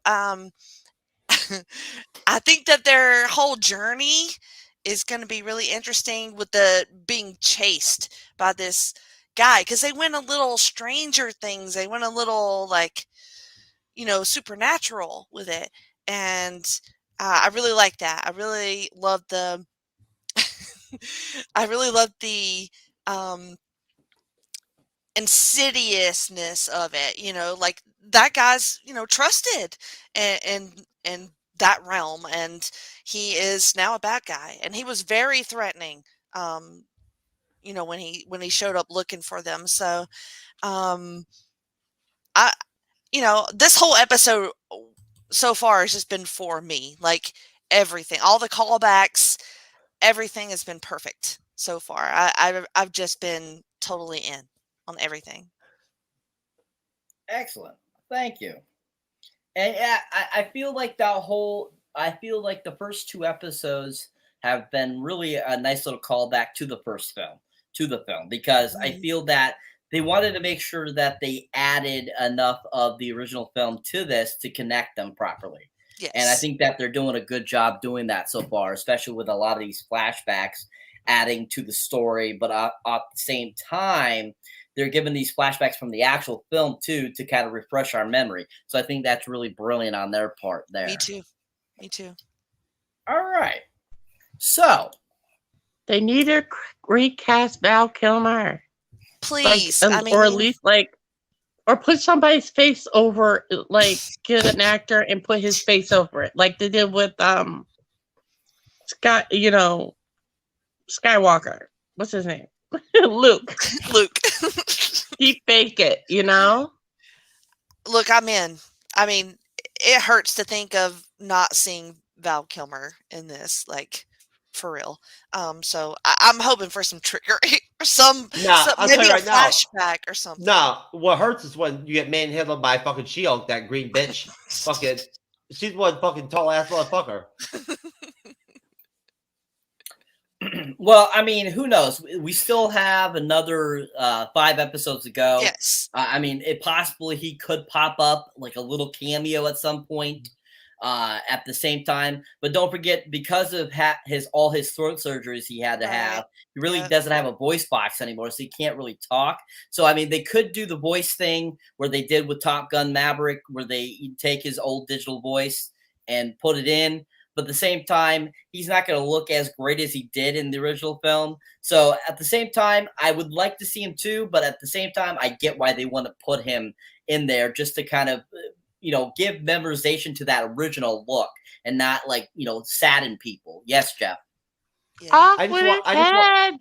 I think that their whole journey is going to be really interesting with the being chased by this guy, because they went a little Stranger Things. They went a little like, supernatural with it. And I really like that. I really love the insidiousness of it, like that guy's, trusted and that realm, and he is now a bad guy, and he was very threatening, when he showed up looking for them. So this whole episode so far has just been for me, like everything, all the callbacks, everything has been perfect so far. I've just been totally in on everything. Excellent. Thank you. And yeah, I feel like the first two episodes have been really a nice little callback to the film, because I feel that they wanted to make sure that they added enough of the original film to this to connect them properly. Yes. And I think that they're doing a good job doing that so far, especially with a lot of these flashbacks adding to the story. But at the same time, they're giving these flashbacks from the actual film too, to kind of refresh our memory. So I think that's really brilliant on their part there. Me too. All right. So they need to recast Val Kilmer. Please. Or at least or put somebody's face over, like get an actor and put his face over it, like they did with Skywalker. What's his name? Luke. He fake it, Look, I'm in. I mean, it hurts to think of not seeing Val Kilmer in this, like, for real. So I'm hoping for some trickery or maybe a flashback or something. No, what hurts is when you get manhandled by fucking She-Hulk, that green bitch. Fucking, she's one fucking tall ass motherfucker. Well, I mean, who knows? We still have another 5 episodes to go. Yes. I mean, he could pop up like a little cameo at some point at the same time. But don't forget, because of all his throat surgeries he had to have, he really doesn't have a voice box anymore, so he can't really talk. So, I mean, they could do the voice thing where they did with Top Gun Maverick, where they take his old digital voice and put it in. But at the same time, he's not going to look as great as he did in the original film. So at the same time, I would like to see him too. But at the same time, I get why they want to put him in there, just to kind of, give memorization to that original look and not sadden people. Yes, Jeff. Yeah. I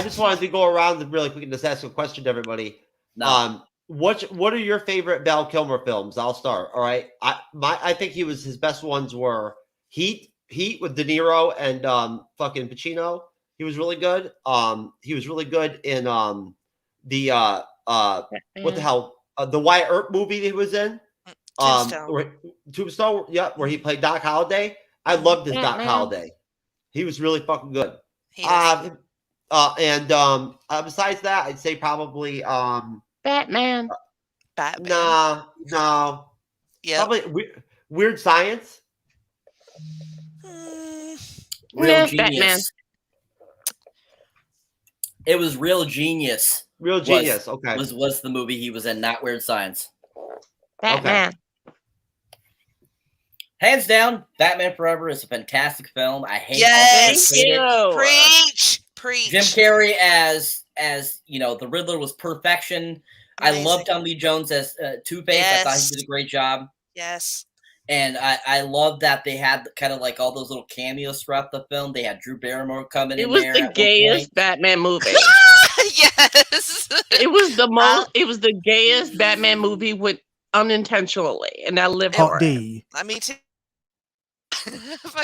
just wanted to go around and really quick and just ask a question to everybody. No. What are your favorite Val Kilmer films? I'll start. All right. I think his best ones were Heat with De Niro and fucking Pacino. He was really good. He was really good in what the hell, the Wyatt Earp movie he was in. Tombstone, yeah, where he played Doc Holliday. I loved his Doc Holliday. He was really fucking good. Besides that, I'd say probably Batman. Batman. No. Yep. Probably Weird Science. Real Nah, Genius. Batman. It was Real Genius. Real Genius. Okay. Was the movie he was in, not Weird Science. Batman. Hands down, Batman Forever is a fantastic film. I hate Yes. hate it. Preach. Jim Carrey as the Riddler was perfection. Amazing. I loved Tommy Lee Jones as Two-Face. I thought he did a great job. Yes. And I love that they had kind of like all those little cameos throughout the film. They had Drew Barrymore coming in there. It was the gayest Batman movie. Yes. It was the most. It was the gayest Batman movie with unintentionally, and I live for it. Me too.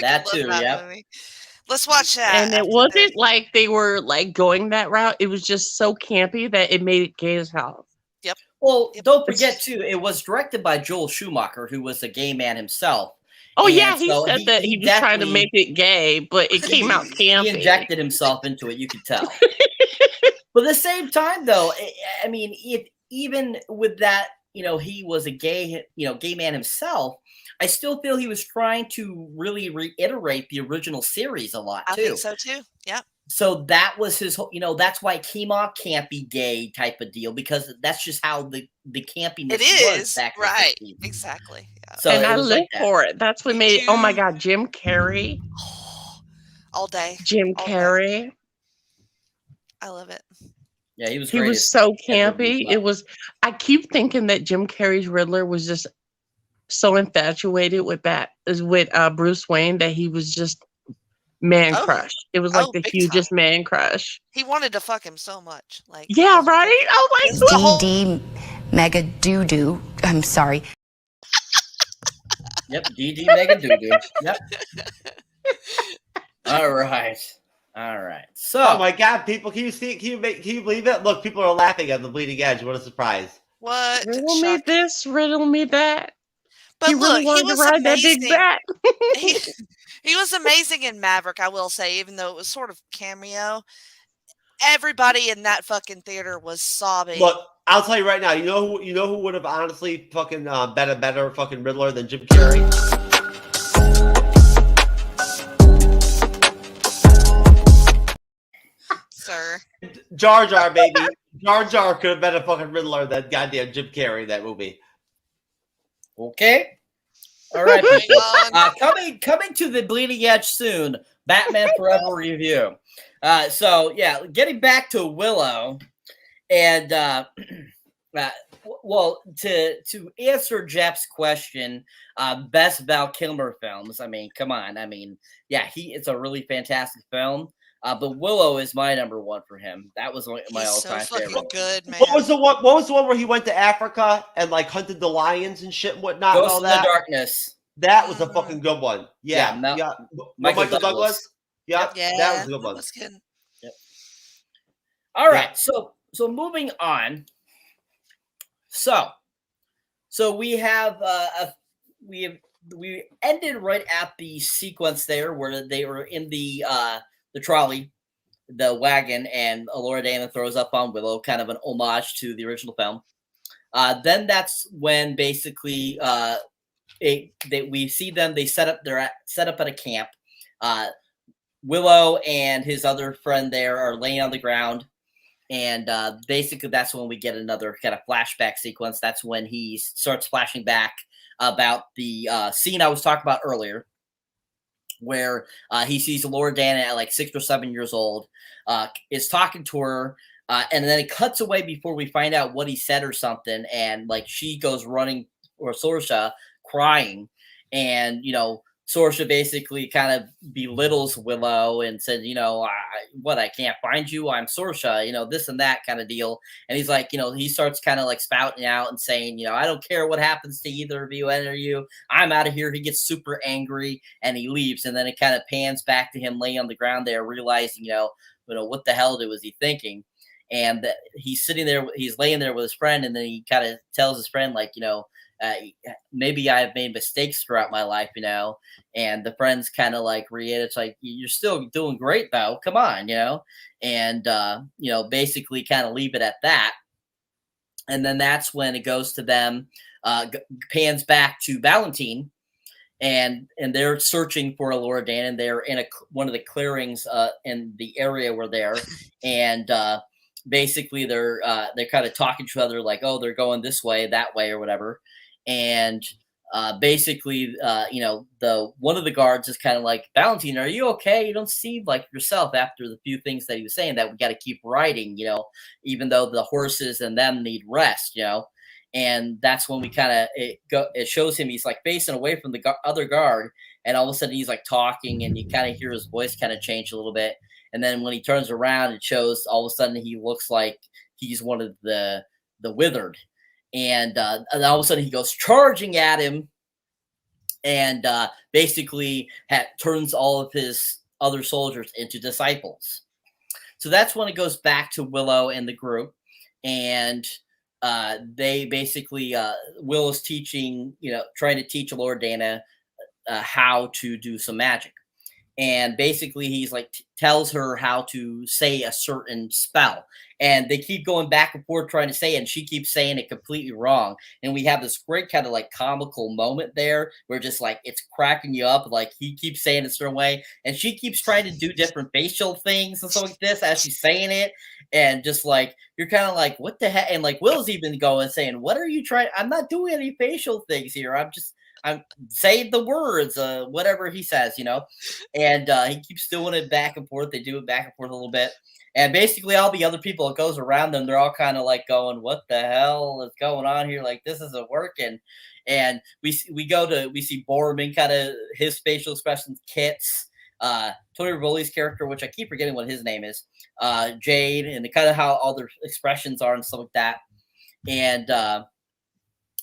That too, yeah. Let's watch that. And it wasn't like they were like going that route. It was just so campy that it made it gay as hell. Yep. Well, don't forget too, it was directed by Joel Schumacher, who was a gay man himself. Oh and yeah, he said that he was trying to make it gay, but it came out campy. He injected himself into it, you could tell. But at the same time, though, I mean, even with that, he was a gay man himself. I still feel he was trying to really reiterate the original series a lot too. I think so too. Yeah. So that was his, that's why it came off campy gay type of deal, because that's just how the campiness was back right. in the 50s. Exactly. Yeah. So and I live for it. That's what made it. Oh my God, Jim Carrey. All day. Jim Carrey. I love it. Yeah, he was. He was so campy. It was. I keep thinking that Jim Carrey's Riddler was just so infatuated with Bruce Wayne that he was just man crush. It was like the hugest man crush. He wanted to fuck him so much. Like, yeah, right? I was like, DD Mega Doo Doo. I'm sorry. Yep, DD Mega Doo Doo. Yep. All right. So, oh my God, people! Can you believe it? Look, people are laughing at the bleeding edge. What a surprise! What? Riddle me this, riddle me that. But he really wanted to ride amazing. That big bat. He was amazing in Maverick, I will say, even though it was sort of cameo. Everybody in that fucking theater was sobbing. Look, I'll tell you right now. You know who would have honestly fucking been a better fucking Riddler than Jim Carrey? Sir. Jar Jar, baby. Jar Jar could have been a fucking Riddler than goddamn Jim Carrey in that movie. Okay. All right, people. Coming to the bleeding edge soon. Batman Forever review. So yeah, getting back to Willow, and well, to answer Jeff's question, best Val Kilmer films. I mean, come on. I mean, yeah, it's a really fantastic film. But Willow is my number one for him. That was my all-time favorite. Good, man. What was the one where he went to Africa and like hunted the lions and shit and whatnot? Ghost and all in that? the Darkness. That was a fucking good one. Yeah. Michael Douglas. Yep. Yeah, that was a good one. Was good. Yep. All right. So moving on. So we have we ended right at the sequence there where they were in the trolley, the wagon, and Laura Dana throws up on Willow, kind of an homage to the original film. Then that's when basically we see them. They set up at a camp. Willow and his other friend there are laying on the ground, and basically that's when we get another kind of flashback sequence. That's when he starts flashing back about the scene I was talking about earlier, where he sees Laura Dana at like 6 or 7 years old, is talking to her, and then it cuts away before we find out what he said or something, and like she goes running, or Saoirse crying, and Saoirse basically kind of belittles Willow and said, I can't find you. I'm Saoirse, this and that kind of deal. And he's like, he starts kind of like spouting out and saying, I don't care what happens to either of you, any of you. I'm out of here. He gets super angry and he leaves. And then it kind of pans back to him laying on the ground there, realizing, what the hell was he thinking? And he's sitting there, he's laying there with his friend. And then he kind of tells his friend, like, maybe I've made mistakes throughout my life, and the friends kind of like it's like, you're still doing great though. Come on, and basically kind of leave it at that. And then that's when it goes to them, pans back to Valentine, and they're searching for Elora Danan, and they're in one of the clearings in the area where they're, and basically they're kind of talking to each other like, oh, they're going this way, that way, or whatever, and basically, the one of the guards is kind of like, Valentine, are you okay? You don't seem like yourself after the few things that he was saying, that we got to keep riding, even though the horses and them need rest, and that's when we kind of it shows him, he's like facing away from the other guard, and all of a sudden he's like talking, and you kind of hear his voice kind of change a little bit, and then when he turns around, it shows all of a sudden he looks like he's one of the withered. And all of a sudden he goes charging at him, and basically turns all of his other soldiers into disciples. So that's when it goes back to Willow and the group, and they basically Willow's teaching, trying to teach Elora Danan how to do some magic. And basically he's like tells her how to say a certain spell, and they keep going back and forth trying to say it, and she keeps saying it completely wrong. And we have this great kind of like comical moment there where just like it's cracking you up, like he keeps saying it a certain way, and she keeps trying to do different facial things and stuff like this as she's saying it, and just like you're kind of like, what the heck? And like Will's even going saying, what are you trying? I'm not doing any facial things here, I'm saying the words, whatever he says, and he keeps doing it back and forth. They do it back and forth a little bit. And basically all the other people that goes around them, they're all kind of like going, what the hell is going on here? Like, this isn't working. And we see Borman, kind of his facial expressions, Kits, Tony Rivoli's character, which I keep forgetting what his name is, Jade, and kind of how all their expressions are and stuff like that.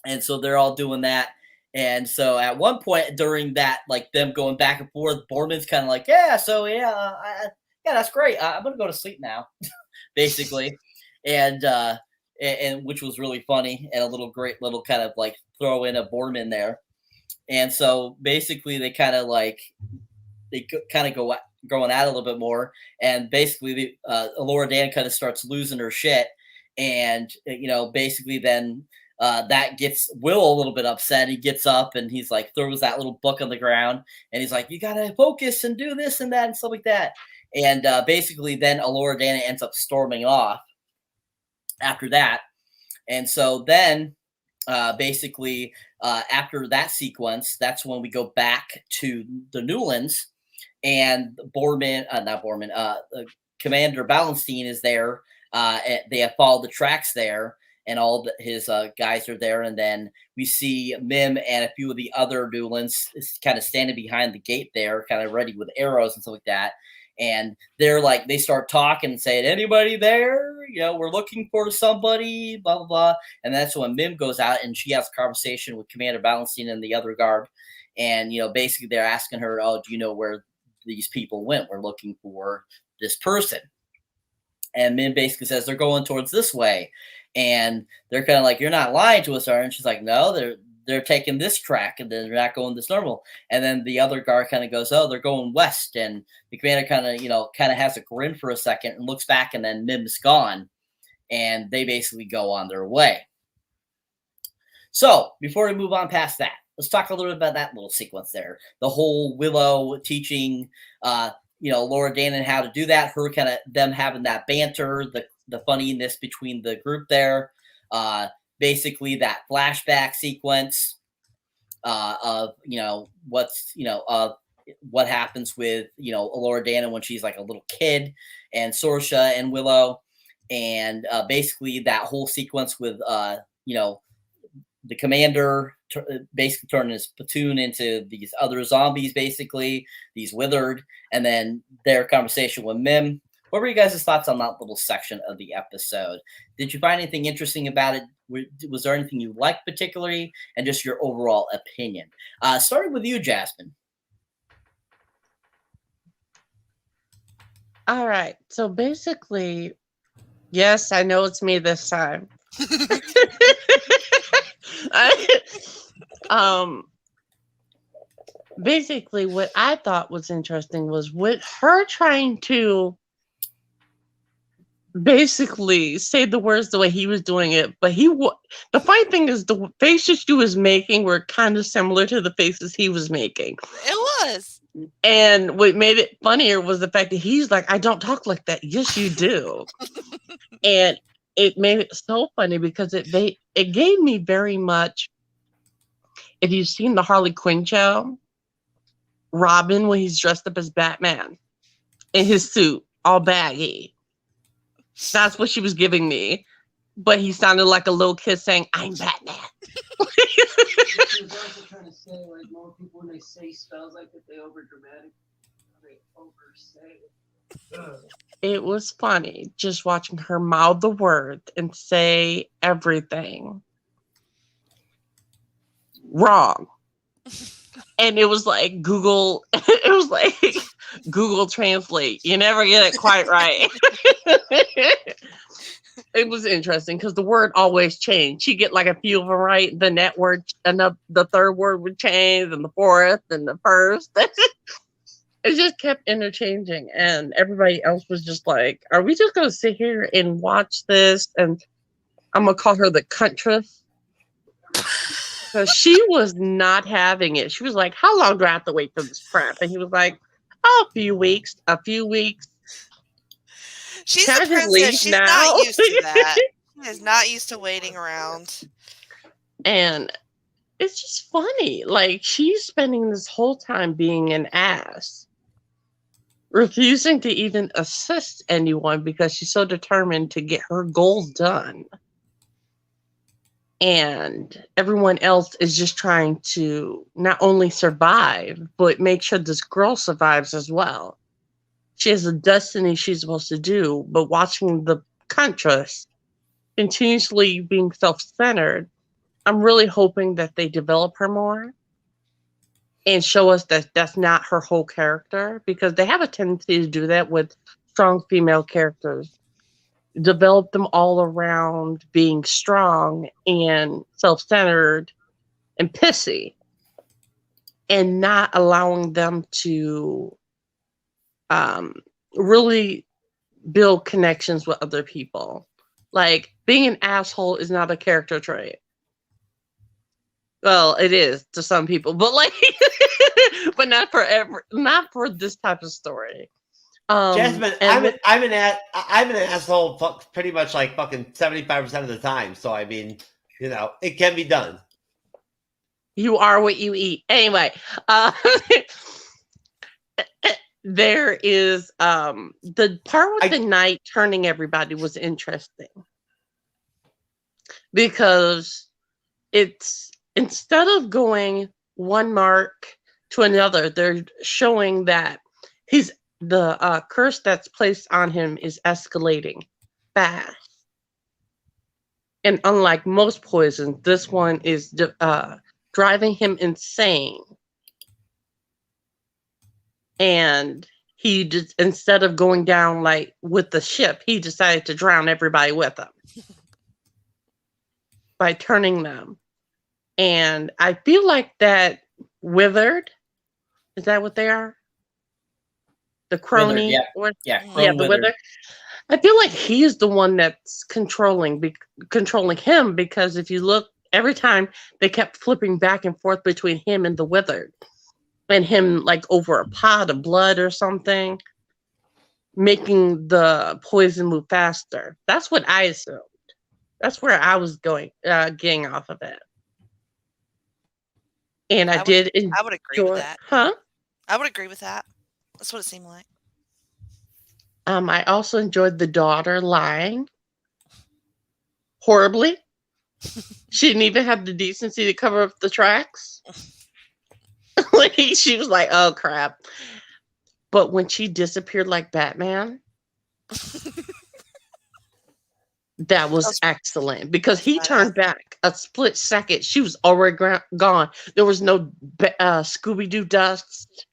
And so they're all doing that. And so at one point during that, like them going back and forth, Borman's kind of like, yeah, that's great. I'm going to go to sleep now, basically. And which was really funny, and a great little kind of like throw in a Borman there. And so basically they kind of go going at it a little bit more. And basically Elora Danan kind of starts losing her shit. And, basically then, that gets Will a little bit upset. He gets up and he's like, throws that little book on the ground, and he's like, you gotta focus and do this and that and stuff like that. And basically then Elora Danan ends up storming off after that. And so then basically after that sequence, that's when we go back to the Newlands, and Commander Ballanstein is there. They have followed the tracks there, and all his guys are there. And then we see Mim and a few of the other Newlands kind of standing behind the gate there, kind of ready with arrows and stuff like that. And they're like, they start talking and saying, anybody there? We're looking for somebody, blah, blah, blah. And that's when Mim goes out and she has a conversation with Commander Ballanstein and the other guard. And, basically they're asking her, oh, do you know where these people went? We're looking for this person. And Mim basically says they're going towards this way. And they're kind of like, you're not lying to us, are you? And she's like, no, they're taking this track, and they're not going this normal. And then the other guard kind of goes, oh, they're going west. And the commander kind of has a grin for a second and looks back, and then Mim's gone. And they basically go on their way. So before we move on past that, let's talk a little bit about that little sequence there. The whole Willow teaching, Elora Danan how to do that, her kind of them having that banter, the funniness between the group there, basically that flashback sequence of what happens with Elora Danan when she's like a little kid, and Sorsha and Willow, and basically that whole sequence with the commander basically turning his platoon into these other zombies, basically these withered, and then their conversation with Mim. What were you guys' thoughts on that little section of the episode? Did you find anything interesting about it? Was there anything you liked particularly, and just your overall opinion? Starting with you, Jasmine. All right. So basically, yes, I know it's me this time. Basically, what I thought was interesting was with her trying to basically say the words the way he was doing it, but the funny thing is the faces she was making were kind of similar to the faces he was making. It was. And what made it funnier was the fact that he's like, I don't talk like that. Yes, you do. And it made it so funny because it gave me very much, if you've seen the Harley Quinn show, Robin when he's dressed up as Batman in his suit, all baggy. That's what she was giving me. But he sounded like a little kid saying, I'm Batman. She was also trying to say, like, more people when they say spells like that, they over dramatic. They oversay it. It was funny just watching her mouth the word and say everything wrong. And it was like Google Translate. You never get it quite right. It was interesting because the word always changed. She'd get like a few of them right, then that word, and the third word would change, and the fourth, and the first. It just kept interchanging, and everybody else was just like, are we just going to sit here and watch this? And I'm going to call her the Cuntress. Because she was not having it. She was like, how long do I have to wait for this crap? And he was like, oh, a few weeks. She's Can I the just princess. leave She's now? not used to that. She is not used to waiting around. And it's just funny. Like, she's spending this whole time being an ass, refusing to even assist anyone because she's so determined to get her goals done. And everyone else is just trying to not only survive, but make sure this girl survives as well. She has a destiny she's supposed to do, but watching the Contras continuously being self-centered, I'm really hoping that they develop her more and show us that that's not her whole character, because they have a tendency to do that with strong female characters. Develop them all around being strong and self-centered and pissy, and not allowing them to really build connections with other people. Like, being an asshole is not a character trait. Well, it is to some people, but like, but not for this type of story. Jasmine, I'm an asshole pretty much like fucking 75% of the time. So I mean, you know, it can be done. You are what you eat. Anyway, there is the part with the knight turning everybody was interesting, because it's, instead of going one mark to another, they're showing that the curse that's placed on him is escalating fast. And unlike most poisons, this one is driving him insane. And he just, instead of going down like with the ship, he decided to drown everybody with him by turning them. And I feel like that withered, is that what they are? The crony? Withered, yeah. The wither. I feel like he is the one that's controlling him, because if you look, every time they kept flipping back and forth between him and the withered, and him like over a pot of blood or something, making the poison move faster. That's what I assumed. That's where I was getting off of it. And I would agree with that. Huh? I would agree with that. That's what it seemed like. I also enjoyed the daughter lying horribly. She didn't even have the decency to cover up the tracks. She was like, oh crap. But when she disappeared like Batman, that was excellent, because he turned back a split second. She was already gone. There was no Scooby-Doo dust.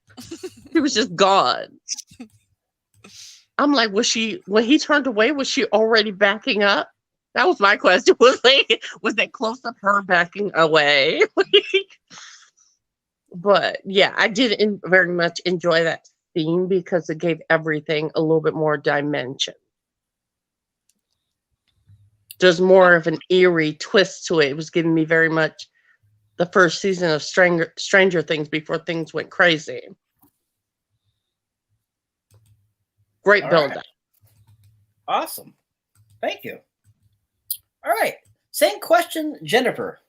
He was just gone. I'm like, when he turned away, was she already backing up? That was my question. Was that close up her backing away? But yeah, I did very much enjoy that scene because it gave everything a little bit more dimension. there's more of an eerie twist to it. It was giving me very much the first season of Stranger Things before things went crazy. Great All build right. up. Awesome. Thank you. All right. Same question, Jennifer.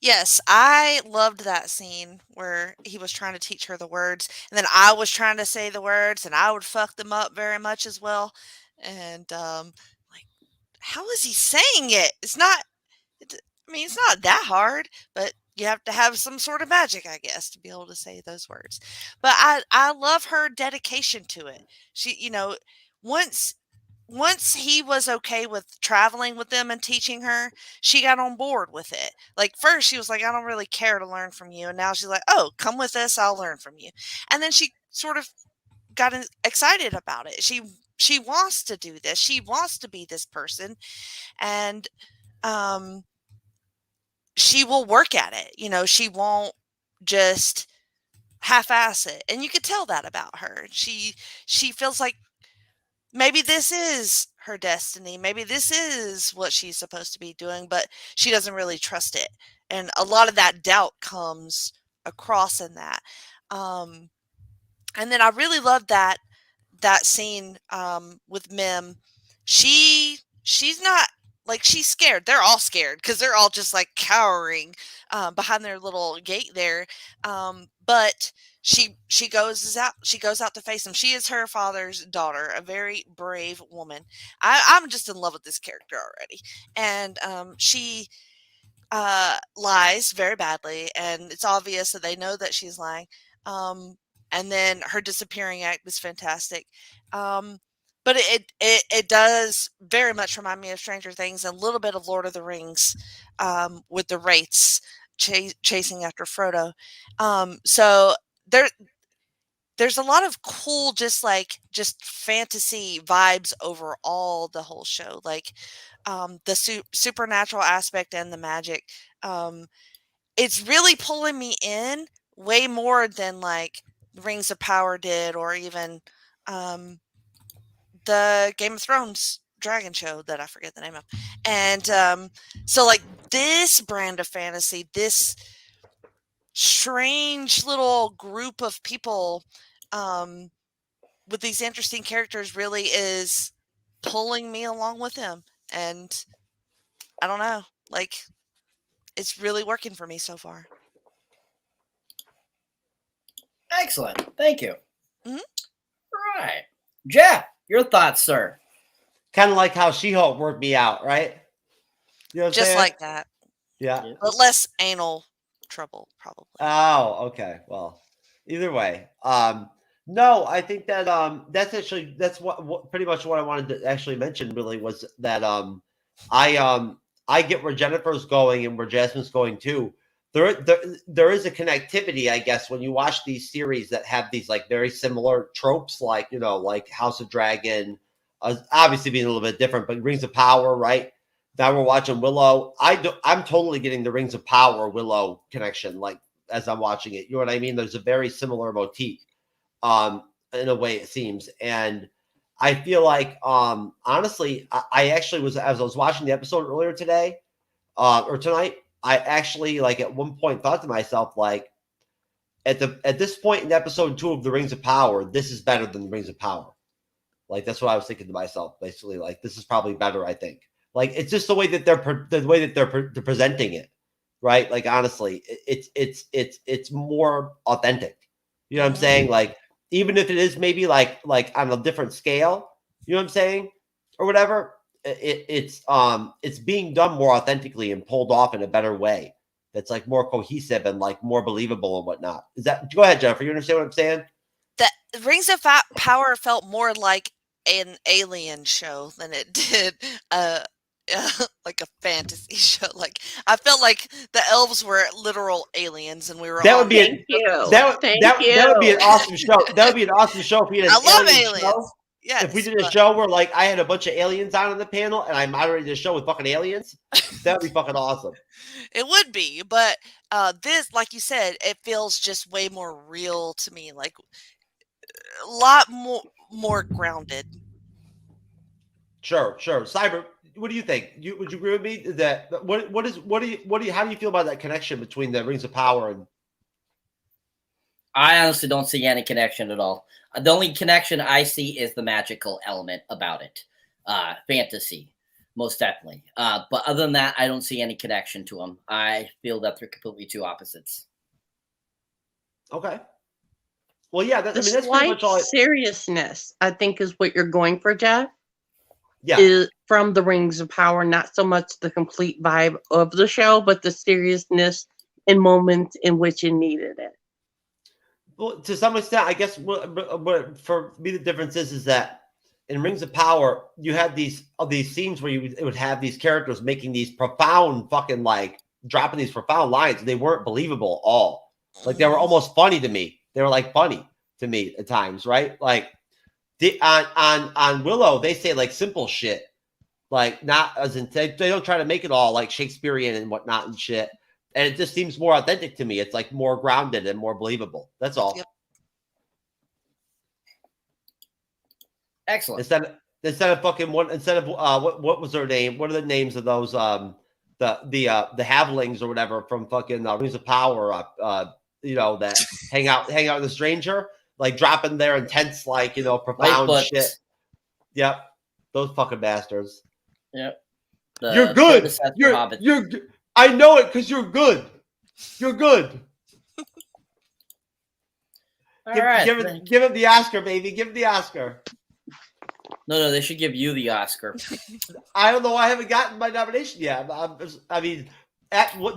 Yes, I loved that scene where he was trying to teach her the words, and then I was trying to say the words, and I would fuck them up very much as well. And like, how is he saying it? It's not. I mean, it's not that hard, but you have to have some sort of magic, I guess, to be able to say those words. But I love her dedication to it. She, once he was okay with traveling with them and teaching her, she got on board with it. Like first she was like, I don't really care to learn from you. And now she's like, oh, come with us, I'll learn from you. And then she sort of got excited about it. She wants to do this. She wants to be this person. And she will work at it. She won't just half-ass it. And you could tell that about her. She feels like maybe this is her destiny. Maybe this is what she's supposed to be doing, but she doesn't really trust it. And a lot of that doubt comes across in that. And then I really love that scene with Mim. She's not like, she's scared. They're all scared because they're all just like cowering behind their little gate there. But she goes out to face him. She is her father's daughter, a very brave woman. I'm just in love with this character already. And she lies very badly, and it's obvious that they know that she's lying. And then her disappearing act was fantastic. But it does very much remind me of Stranger Things, and a little bit of Lord of the Rings, with the wraiths chasing after Frodo. So there's a lot of cool, just fantasy vibes over all the whole show, like the supernatural aspect and the magic. It's really pulling me in way more than like Rings of Power did, or even the Game of Thrones dragon show that I forget the name of. And so like this brand of fantasy, this strange little group of people with these interesting characters really is pulling me along with him. And I don't know, like, it's really working for me so far. Excellent. Thank you. Mhm. Right. Jeff, your thoughts, sir? Kind of like how She-Hulk worked me out, right? You know what I'm Just saying? like that. Yeah. But less anal trouble, probably. Oh, okay. Well, either way. No, I think that that's what pretty much what I wanted to actually mention really was that I get where Jennifer's going and where Jasmine's going too. There is a connectivity, I guess, when you watch these series that have these like very similar tropes, like like House of Dragon, obviously being a little bit different, but Rings of Power, right? Now we're watching Willow. I'm totally getting the Rings of Power Willow connection, like as I'm watching it. You know what I mean? There's a very similar motif, in a way it seems, and I feel like, honestly, I actually was, as I was watching the episode earlier today, or tonight, I actually like at one point thought to myself, like, at this point in episode 2 of the Rings of Power, this is better than the Rings of Power. Like that's what I was thinking to myself, basically. Like this is probably better, I think. Like it's just the way that they're presenting it, right? Like honestly, it's more authentic. You know what I'm saying? Like even if it is maybe like on a different scale, you know what I'm saying, or whatever. It's being done more authentically and pulled off in a better way. That's like more cohesive and like more believable and whatnot. Is that? Go ahead, Jennifer. You understand what I'm saying? The Rings of Power felt more like an alien show than it did like a fantasy show. Like I felt like the elves were literal aliens, and we were. That would be Thank you. that would be an awesome show. That would be an awesome show if we had an I love alien aliens. show. Yes, If we did a show where like I had a bunch of aliens on the panel and I moderated a show with fucking aliens, that would be fucking awesome. It would be, but this, like you said, it feels just way more real to me. Like a lot more grounded. Sure. Cyber, What do you think? Would you agree with me that how do you feel about that connection between the Rings of Power and? I honestly don't see any connection at all. The only connection I see is the magical element about it. Fantasy, most definitely. But other than that, I don't see any connection to them. I feel that they're completely two opposites. Okay. Well, yeah, The that's pretty slight much all. seriousness, I think, is what you're going for, Jeff. Yeah. Is from the Rings of Power, not so much the complete vibe of the show, but the seriousness in moments in which it needed it. Well, to some extent, I guess what for me the difference is that in Rings of Power, you had these scenes where it would have these characters making these profound fucking like dropping these profound lines. They weren't believable at all. Like they were almost funny to me. They were like funny to me at times, right? Like on Willow, they say like simple shit, like not as in they don't try to make it all like Shakespearean and whatnot and shit. And it just seems more authentic to me. It's like more grounded and more believable. That's all. Yep. Excellent. Instead of fucking one. Instead of what was their name? What are the names of those the Havlings or whatever from fucking Rings of Power? That hang out with a stranger, like dropping their intense, like profound shit. Yep, those fucking bastards. Yep. You're good. You're. I know it because you're good. You're good. Give him the Oscar, baby. Give him the Oscar. No, they should give you the Oscar. I don't know. I haven't gotten my nomination yet. I mean,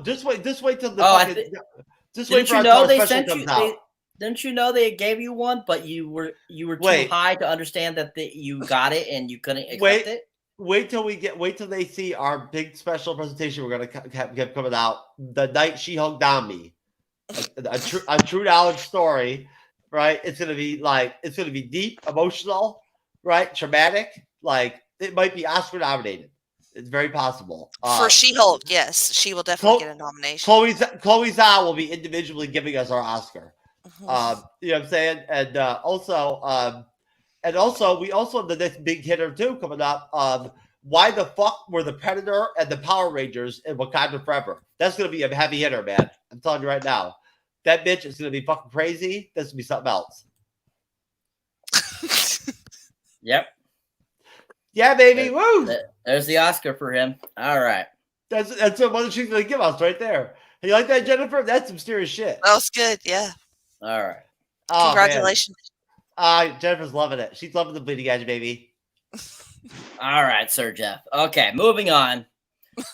just wait till the just wait for our special comes out. Didn't you know they gave you one, but you were too high to understand that you got it and you couldn't accept it? Wait till they see our big special presentation we're gonna have coming out the night she hugged on me. A true knowledge story, right? It's gonna be deep, emotional, right? Traumatic. Like it might be Oscar nominated. It's very possible. For She-Hulk, yes, she will definitely get a nomination. Chloe Zhao will be individually giving us our Oscar. Mm-hmm. You know what I'm saying? And also we also have the next big hitter too coming up. Why the fuck were the Predator and the Power Rangers in Wakanda Forever? That's gonna be a heavy hitter, man. I'm telling you right now. That bitch is gonna be fucking crazy. That's gonna be something else. Yep. Yeah, baby. Woo! There's the Oscar for him. All right. That's what she's gonna give us right there. You like that, Jennifer? That's some serious shit. That was good. Yeah. All right. Oh, congratulations. Jennifer's loving it. She's loving the bleeding edge, baby. All right, Sir Jeff. Okay, moving on.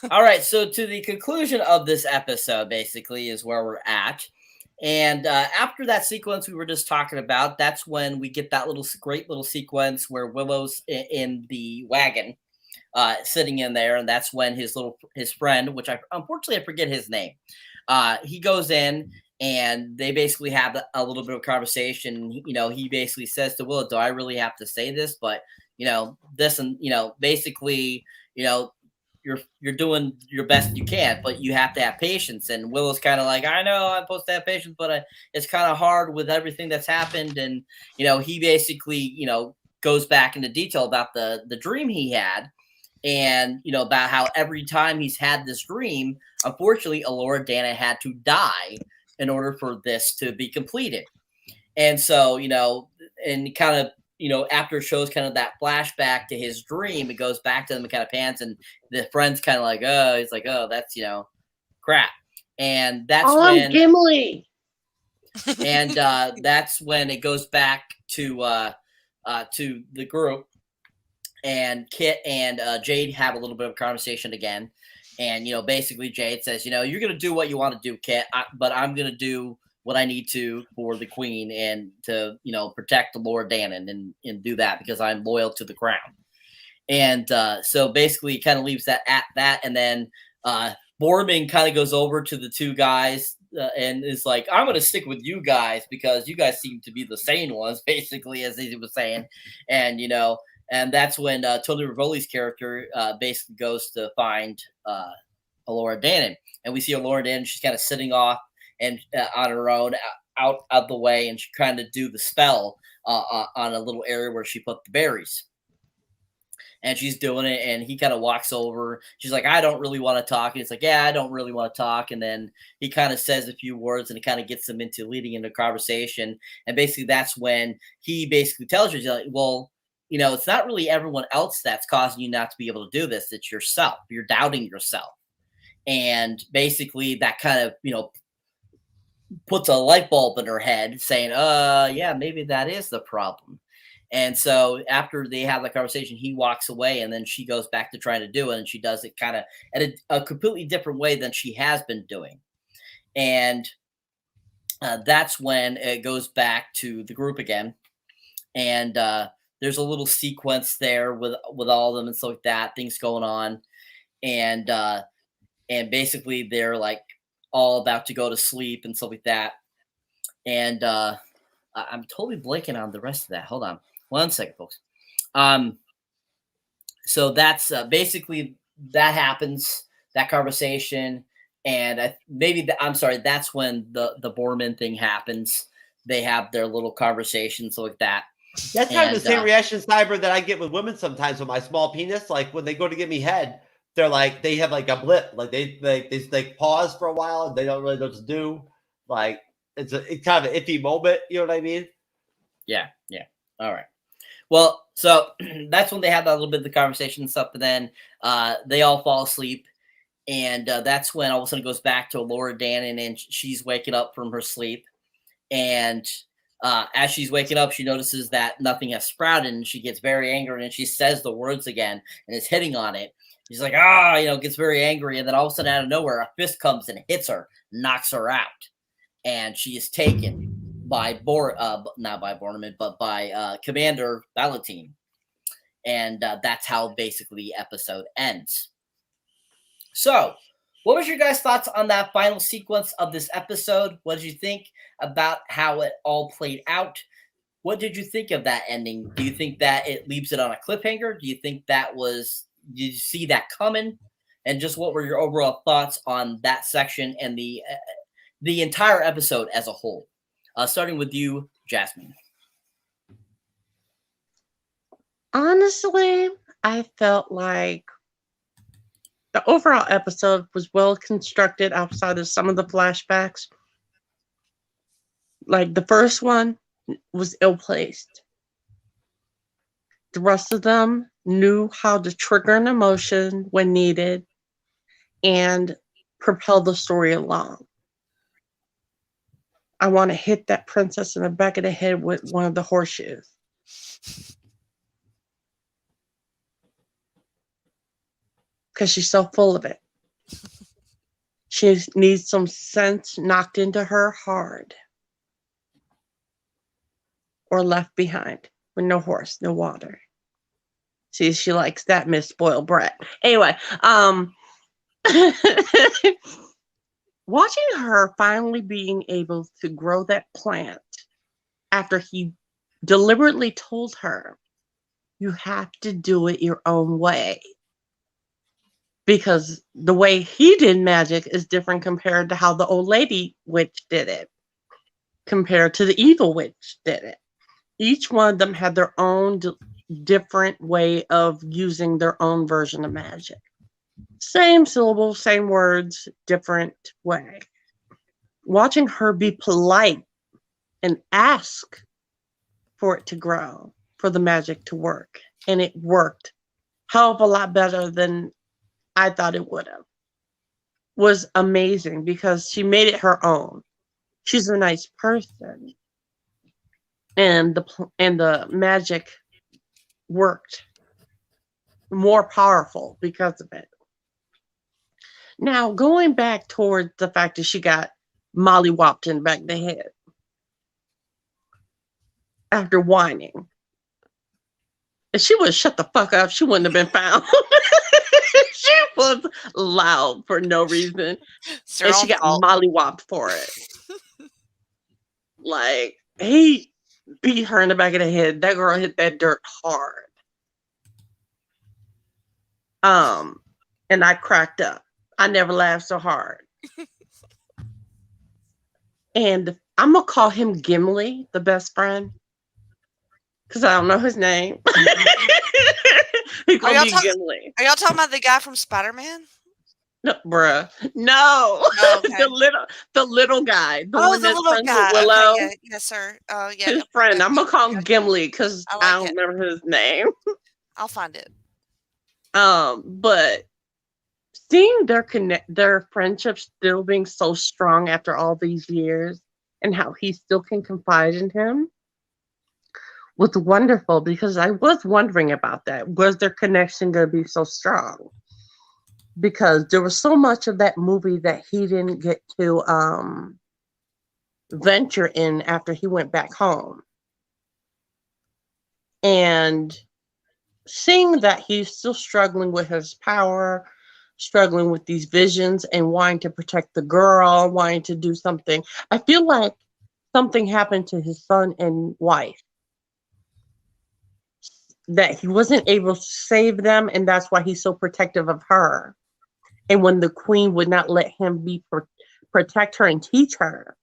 All right, so to the conclusion of this episode, basically, is where we're at. And after that sequence we were just talking about, that's when we get that great little sequence where Willow's in the wagon, sitting in there, and that's when his friend, which unfortunately I forget his name, he goes in and they basically have a little bit of conversation. He basically says to Willow, "Do I really have to say this? But this and basically, you're doing your best you can, but you have to have patience." And Willow's kind of like, "I know I'm supposed to have patience, but it's kind of hard with everything that's happened." And he basically goes back into detail about the dream he had, and about how every time he's had this dream, unfortunately, Elora Danan had to die in order for this to be completed. And so and kind of after it shows kind of that flashback to his dream, it goes back to them and kind of pans, and the friend's kind of like, "Oh," he's like, "Oh, that's crap." And that's when Gimli. And that's when it goes back to the group, and Kit and Jade have a little bit of conversation again. And basically Jade says, "You're gonna do what you want to do, Kit, but I'm gonna do what I need to for the Queen and to protect Elora Danan and do that because I'm loyal to the crown." And so basically he kind of leaves that at that, and then Boorman kind of goes over to the two guys and is like, "I'm going to stick with you guys because you guys seem to be the sane ones," basically, as he was saying. And and that's when Tony Rivoli's character basically goes to find Elora Danan, and we see Elora Danan, she's kind of sitting off and on her own out of the way, and she kind of do the spell on a little area where she put the berries. and she's doing it, and he kind of walks over. She's like, I don't really want to talk. And it's like, yeah, I don't really want to talk. And then he kind of says a few words, and it kind of gets them into leading into conversation. And basically that's when he basically tells her, he's like, well, you know, it's not really everyone else that's causing you not to be able to do this. It's yourself. You're doubting yourself. And basically that kind of, you know, puts a light bulb in her head saying, yeah, maybe that is the problem. And so after they have the conversation, he walks away, and then she goes back to trying to do it. And she does it kind of at a completely different way than she has been doing. And that's when it goes back to the group again. And there's a little sequence there with all of them and stuff like that, things going on. And basically they're like all about to go to sleep and stuff like that. And I'm totally blanking on the rest of that. Hold on 1 second, folks. So that's basically that happens, that conversation. And that's when the Borman thing happens. They have their little conversation, so like that. That's kind of the same reaction, Cyber, that I get with women sometimes with my small penis. Like when they go to give me head, they're like, they have like a blip, like they pause for a while and they don't really know what to do. Like it's kind of an iffy moment. You know what I mean? Yeah. All right. Well, so that's when they have that little bit of the conversation and stuff. But then they all fall asleep, and that's when all of a sudden it goes back to Laura Dannon, and she's waking up from her sleep. And as she's waking up, she notices that nothing has sprouted, and she gets very angry, and she says the words again and is hitting on it. She's like, gets very angry. And then all of a sudden out of nowhere, a fist comes and hits her, knocks her out. And she is taken by not by Borneman, but by Commander Valentine. And that's how basically the episode ends. So what was your guys' thoughts on that final sequence of this episode? What did you think about how it all played out? What did you think of that ending? Do you think that it leaves it on a cliffhanger? Do you think did you see that coming? And just what were your overall thoughts on that section and the entire episode as a whole? Starting with you, Jasmine. Honestly, I felt like the overall episode was well constructed outside of some of the flashbacks. Like the first one was ill-placed. The rest of them knew how to trigger an emotion when needed and propel the story along. I want to hit that princess in the back of the head with one of the horseshoes. Because she's so full of it. She needs some sense knocked into her hard. Or left behind with no horse, no water. See, she likes that, Miss Spoiled Brat. Anyway, watching her finally being able to grow that plant after he deliberately told her, you have to do it your own way. Because the way he did magic is different compared to how the old lady witch did it, compared to the evil witch did it. Each one of them had their own different way of using their own version of magic. Same syllable, same words, different way. Watching her be polite and ask for it to grow, for the magic to work. And it worked. Hell of a lot better than I thought it would have. Was amazing because she made it her own. She's a nice person. And the magic worked more powerful because of it. Now, going back towards the fact that she got mollywopped in the back of the head after whining. If she would have shut the fuck up, she wouldn't have been found. She was loud for no reason. And she got mollywopped for it. Like, he beat her in the back of the head. That girl hit that dirt hard. And I cracked up. I never laughed so hard. And I'm going to call him Gimli, the best friend. Because I don't know his name. He Are called y'all, me talk- Gimli. are y'all talking about the guy from Spider-Man? No, bruh. No. Oh, okay. the little guy. The Oh, one the that's little friends guy. with Willow. Okay, yeah, yes, sir. Oh, yeah. His friend. I'm gonna call him Gotcha. Gimli because I I like don't it. remember his name. I'll find it. But seeing their friendship still being so strong after all these years and how he still can confide in him was wonderful because I was wondering about that. Was their connection going to be so strong? Because there was so much of that movie that he didn't get to venture in after he went back home. And seeing that he's still struggling with his power, struggling with these visions and wanting to protect the girl, wanting to do something. I feel like something happened to his son and wife. That he wasn't able to save them, and that's why he's so protective of her. And when the queen would not let him protect her and teach her,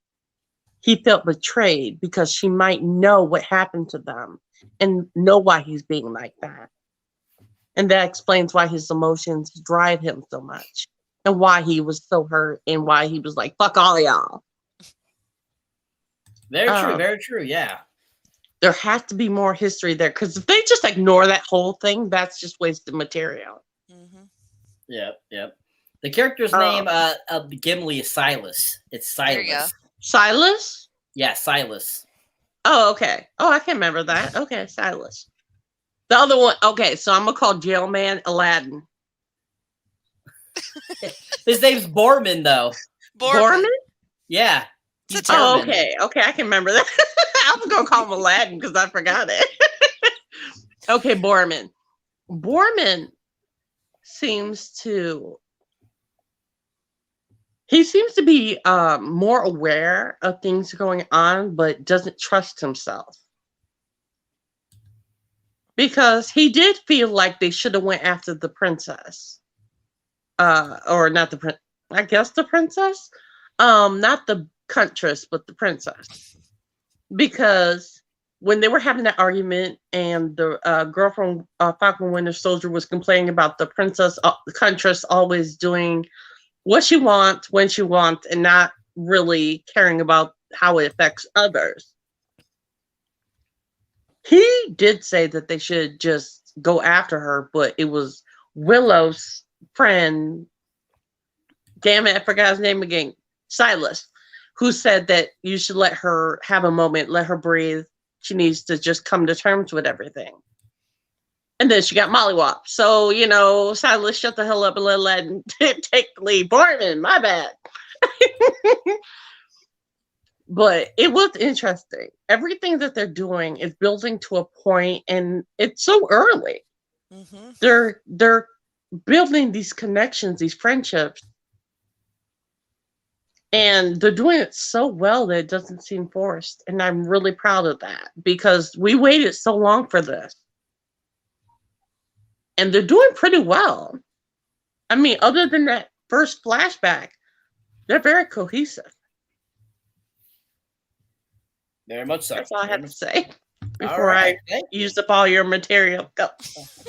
he felt betrayed because she might know what happened to them and know why he's being like that. And that explains why his emotions drive him so much and why he was so hurt and why he was like, fuck all y'all. Very true, yeah. There has to be more history there because if they just ignore that whole thing, that's just wasted material. Mm-hmm. Yep. The character's name of Gimli is Silas. It's Silas. There you go. Silas? Yeah, Silas. Oh, okay. Oh, I can remember that. Okay, Silas. The other one, okay, so I'm going to call Jailman Aladdin. His name's Borman, though. Borman? Yeah. It's Borman. Oh, okay. Okay, I can remember that. I was going to call him Aladdin because I forgot it. Okay, Borman. Borman seems to be more aware of things going on, but doesn't trust himself. Because he did feel like they should have went after the princess. Or not the I guess the princess? Not the Huntress, but the princess. Because when they were having that argument and the girl from Falcon Winter Soldier was complaining about the princess, the Huntress always doing what she wants, when she wants, and not really caring about how it affects others. He did say that they should just go after her, but it was Willow's friend, damn it, I forgot his name again, Silas, who said that you should let her have a moment, let her breathe. She needs to just come to terms with everything. And then she got mollywopped. So, Silas, shut the hell up and let Aladdin take the lead. Borman, my bad. But it was interesting. Everything that they're doing is building to a point, and it's so early. Mm-hmm. They're building these connections, these friendships, and they're doing it so well that it doesn't seem forced. And I'm really proud of that because we waited so long for this. And they're doing pretty well. I mean, other than that first flashback, they're very cohesive. Very much so. That's all I have to say before right. I use up all your material. Go.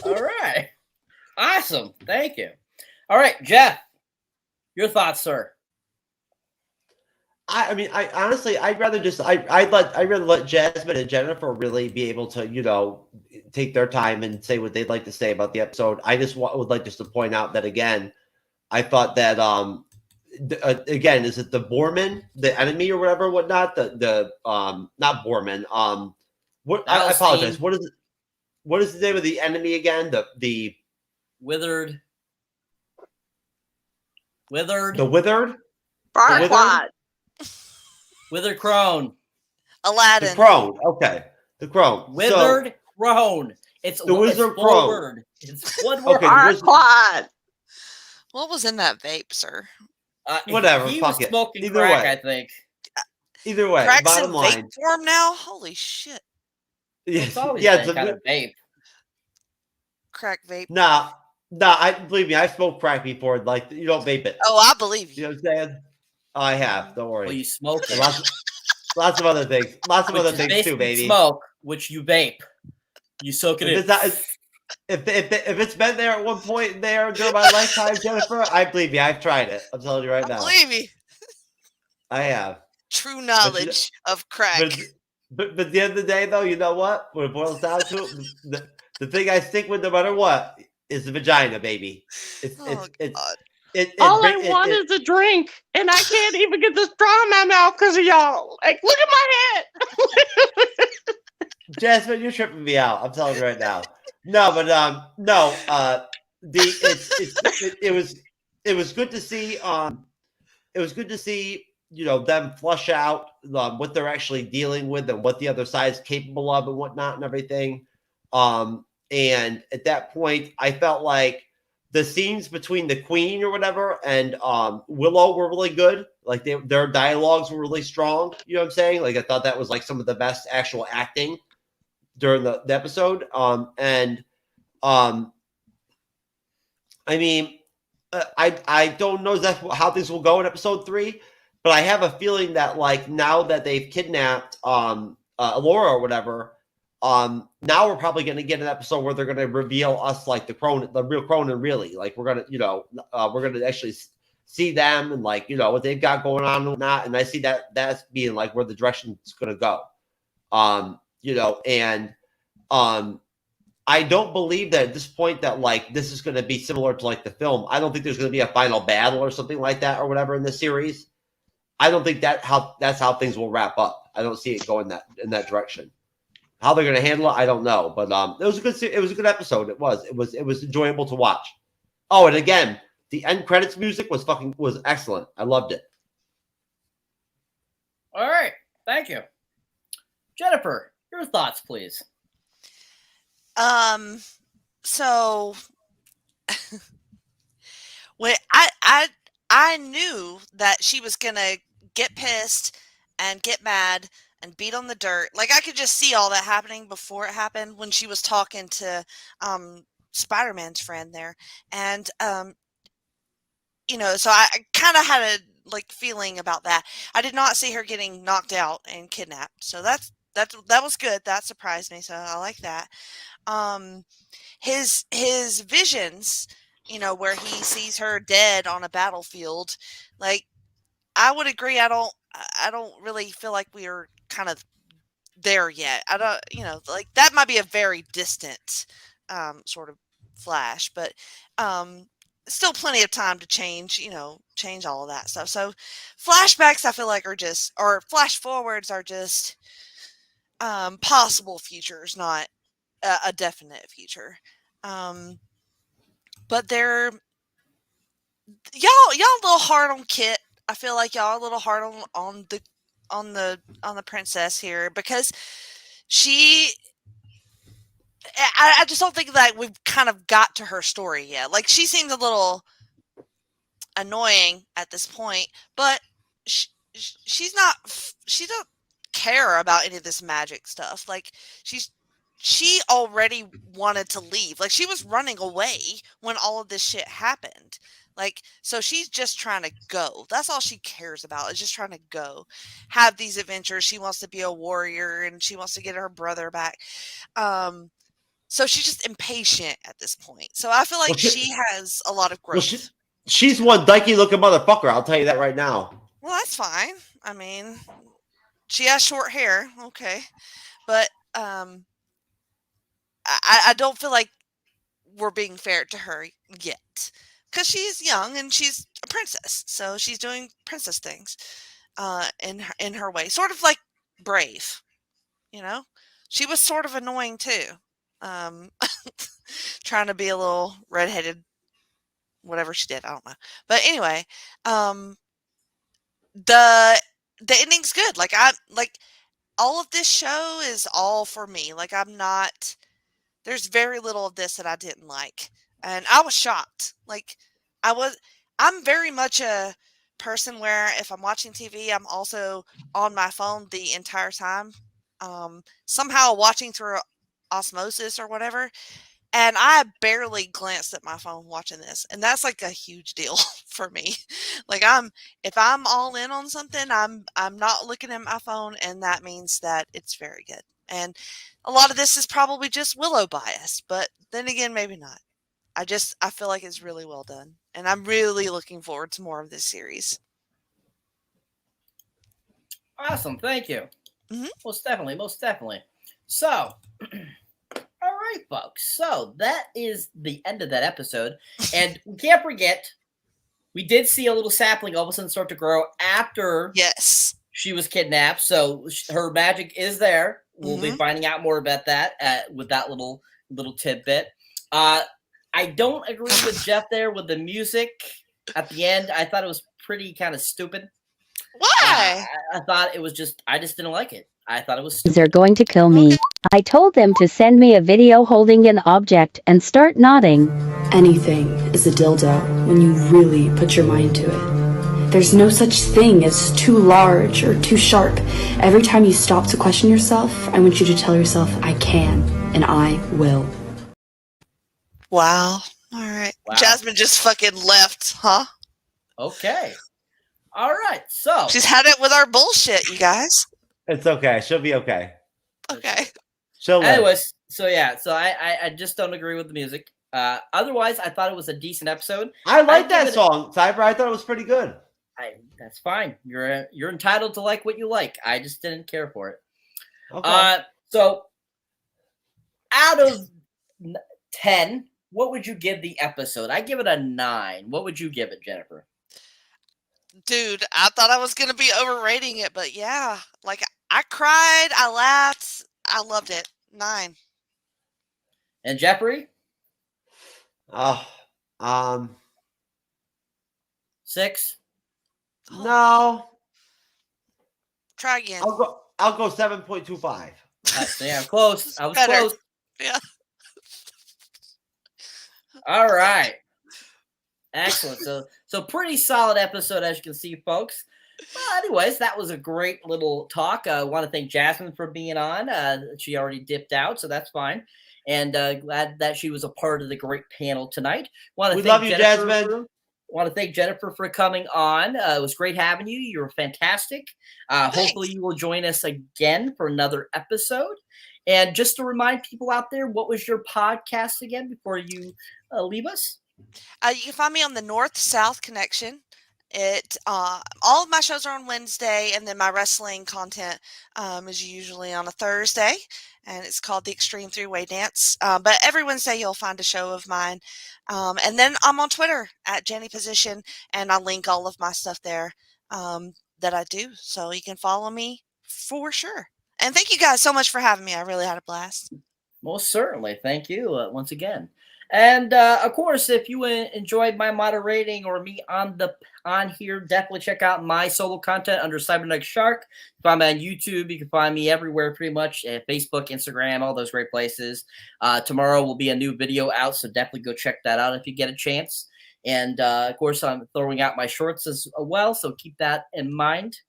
All right. Awesome. Thank you. All right, Jeff, your thoughts, sir. I honestly, I'd rather let Jasmine and Jennifer really be able to, take their time and say what they'd like to say about the episode. I just would like just to point out that again, I thought that again, is it the Borman, the enemy or whatever, whatnot? The not Borman. I apologize. What is the name of the enemy again? The Withered. The Withered. Farquaad. Withered Crone. Aladdin. The Crone. Okay. The Crone. Withered Crone. It's the Wizard one Crone. word. It's one word. Okay, Farquaad. What was in that vape, sir? Whatever. He fuck was it. smoking Either crack, way. I think. Either way. Crack's Bottom in line. vape form now? Holy shit. It's always Yeah. been kind of vape. Crack vape. Nah. Believe me, I smoked crack before. Like, you don't vape it. Oh, I believe You you. know what I'm saying? I have. Don't worry. Well, you smoke it. Lots of other things. Lots of Which other is things too, basically baby. smoke, which you vape. You soak it in. It's if it's been there at one point there during my lifetime, Jennifer, I believe you. I've tried it. I'm telling you right I now. believe me. I have. True But, knowledge of crack. but at the end of the day, though, you know what? When it boils down to it, the thing I stick with no matter what is the vagina, baby. Oh God. All I want is a drink, and I can't even get the straw in my mouth because of y'all. Like, look at my head. Jasmine, you're tripping me out. I'm telling you right now. No, but no. It was good to see. It was good to see. You know, them flush out what they're actually dealing with and what the other side's capable of and whatnot and everything. And at that point, I felt like the scenes between the Queen or whatever and Willow were really good. Like their dialogues were really strong. You know what I'm saying? Like I thought that was like some of the best actual acting during the episode. I mean, I don't know exactly how things will go in episode 3, but I have a feeling that like now that they've kidnapped Laura or whatever, now we're probably going to get an episode where they're going to reveal us like the real Cronin, really. Like we're going to, we're going to actually see them and like, what they've got going on and whatnot. And I see that's being like where the direction is going to go. I don't believe that at this point that like this is going to be similar to like the film. I don't think there's going to be a final battle or something like that or whatever in the series. I don't think that's how things will wrap up. I don't see it going in that direction. How they're going to handle it, I don't know. But it was a good episode. It was enjoyable to watch. Oh, and again, the end credits music was excellent. I loved it. All right, thank you, Jennifer. Your thoughts, please. So when I knew that she was gonna get pissed and get mad and beat on the dirt. Like I could just see all that happening before it happened when she was talking to Spider-Man's friend there. And so I kind of had a like feeling about that. I did not see her getting knocked out and kidnapped. So that was good. That surprised me. So I like that. His visions, where he sees her dead on a battlefield, like I would agree. I don't really feel like we are kind of there yet. I don't, like that might be a very distant sort of flash, but still plenty of time to change all of that stuff. So flashbacks I feel like or flash forwards are just possible futures, not a definite future. But they're y'all a little hard on Kit. I feel like y'all a little hard on the princess here because I just don't think that we've kind of got to her story yet. Like she seems a little annoying at this point, but she don't care about any of this magic stuff. Like she already wanted to leave. Like she was running away when all of this shit happened. Like, so she's just trying to go. That's all she cares about is just trying to go, have these adventures. She wants to be a warrior and she wants to get her brother back. So she's just impatient at this point. So I feel like she has a lot of growth. She's one dykey looking motherfucker. I'll tell you that right now. Well, that's fine. I mean, she has short hair. Okay. But, I don't feel like we're being fair to her yet because she's young and she's a princess. So she's doing princess things, in her way, sort of like Brave, she was sort of annoying too. Trying to be a little redheaded, whatever she did. I don't know. But anyway, the ending's good. Like all of this show is all for me. Like there's very little of this that I didn't like. And I was shocked. Like I'm very much a person where if I'm watching TV, I'm also on my phone the entire time. Somehow watching through osmosis or whatever. And I barely glanced at my phone watching this. And that's like a huge deal for me. Like if I'm all in on something, I'm not looking at my phone, and that means that it's very good. And a lot of this is probably just Willow bias, but then again, maybe not. I feel like it's really well done, and I'm really looking forward to more of this series. Awesome, thank you. Mm-hmm. Most definitely. So, all right, folks. So that is the end of that episode, and we can't forget, we did see a little sapling all of a sudden start to grow after she was kidnapped. So her magic is there. We'll be finding out more about that with that little tidbit. I don't agree with Jeff there with the music at the end. I thought it was pretty kind of stupid. Why? I thought it was I just didn't like it. I thought it was stupid. They're going to kill me. I told them to send me a video holding an object and start nodding. Anything is a dildo when you really put your mind to it. There's no such thing as too large or too sharp. Every time you stop to question yourself, I want you to tell yourself, I can and I will. Wow. All right. Wow. Jasmine just fucking left, huh? Okay. All right. So she's had it with our bullshit, you guys. It's okay. She'll be okay. Okay. Anyways, so yeah, so I just don't agree with the music. Otherwise, I thought it was a decent episode. I like that song, Cyber. I thought it was pretty good. That's fine. You're entitled to like what you like. I just didn't care for it. Okay. So out of 10, what would you give the episode? I give it a 9. What would you give it, Jennifer? Dude, I thought I was gonna be overrating it, but yeah, like I cried, I laughed, I loved it. 9. And Jeffrey? 6. No. Try again. I'll go 7.25. Yeah, I'm close. I was Better. close. Yeah. All right. Excellent. So pretty solid episode, as you can see, folks. Well, anyways, that was a great little talk. I want to thank Jasmine for being on. She already dipped out, so that's fine. And glad that she was a part of the great panel tonight. We love you, Jasmine. Want to thank Jennifer for coming on. It was great having you. You were fantastic. Hopefully you will join us again for another episode. And just to remind people out there, what was your podcast again before you leave us? You can find me on the North-South Connection. All of my shows are on Wednesday, and then my wrestling content is usually on a Thursday, and it's called the Extreme Three-Way Dance. But every Wednesday you'll find a show of mine. And then I'm on Twitter at Jenny Position, and I link all of my stuff there that I do. So you can follow me for sure. And thank you guys so much for having me. I really had a blast. Most certainly. Thank you once again. And of course, if you enjoyed my moderating or me on here, definitely check out my solo content under Cyberneticshark. Find me on YouTube. You can find me everywhere, pretty much at Facebook, Instagram, all those great places. Tomorrow will be a new video out, so definitely go check that out if you get a chance. And of course, I'm throwing out my shorts as well, so keep that in mind.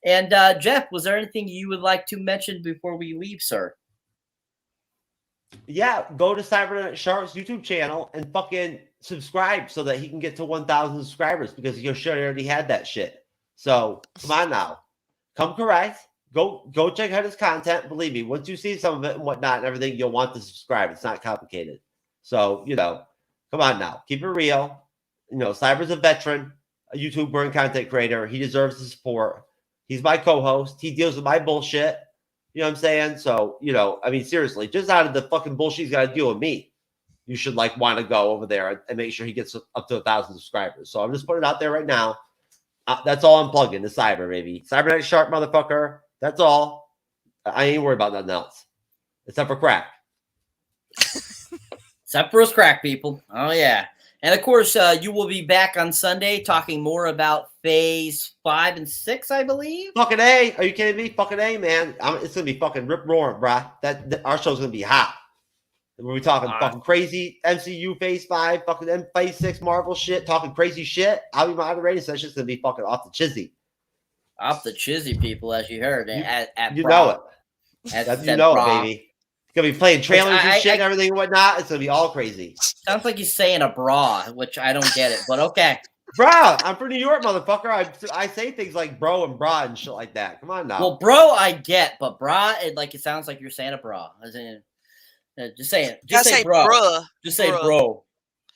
And Jeff, was there anything you would like to mention before we leave, sir? Yeah, go to Cyberneticshark's YouTube channel and fucking subscribe so that he can get to 1,000 subscribers, because you're sure he already had that shit. So come on now, come correct. Go check out his content. Believe me, once you see some of it and whatnot and everything, you'll want to subscribe. It's not complicated. So come on now, keep it real. Cyber's a veteran, a YouTuber and content creator. He deserves the support. He's my co-host. He deals with my bullshit. You know what I'm saying? So, seriously, just out of the fucking bullshit he's got to deal with me, you should want to go over there and make sure he gets up to 1,000 subscribers. So I'm just putting it out there right now. That's all I'm plugging to Cyber, baby. Cyberneticshark, motherfucker. That's all. I ain't worried about nothing else. Except for crack. Except for his crack, people. Oh, yeah. And of course, you will be back on Sunday talking more about Phase 5 and 6, I believe. Fucking A. Are you kidding me? Fucking A, man. It's going to be fucking rip-roaring, bruh. Our show's going to be hot. We'll be talking fucking crazy MCU Phase 5, fucking Phase 6 Marvel shit, talking crazy shit. I'll be moderating, so it's just going to be fucking off the chizzy. Off the chizzy, people, as you heard. You know it. You know it, baby. Gonna be playing trailers and shit and everything and whatnot. It's gonna be all crazy. Sounds like he's saying a bra, which I don't get it, but okay. Bruh, I'm from New York, motherfucker. I say things like bro and bra and shit like that. Come on now. Well, bro, I get, but bra, it sounds like you're saying a bra. As in, just say it. Just say bro. Bruh. Just say Bruh. bro.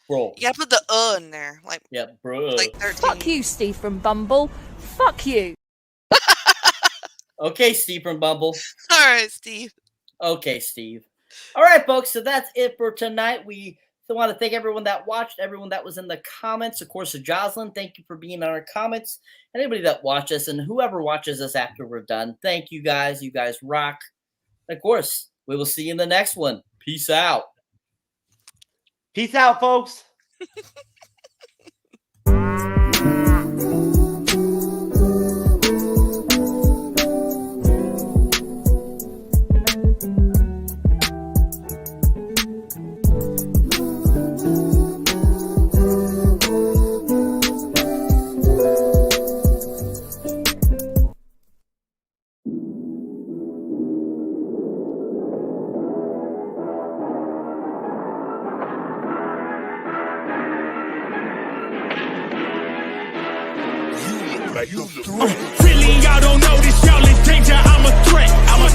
Bro. You gotta put the in there. Like, yeah, bro. Like 13. Fuck you, Steve from Bumble. Fuck you. Okay, Steve from Bumble. All right, Steve. Okay, Steve. All right, folks. So that's it for tonight. We want to thank everyone that watched, everyone that was in the comments. Of course, Jocelyn, thank you for being on our comments. Anybody that watched us and whoever watches us after we're done, thank you guys. You guys rock. And of course, we will see you in the next one. Peace out. Peace out, folks. Really, y'all don't know this, y'all in danger. I'm a threat. I'm a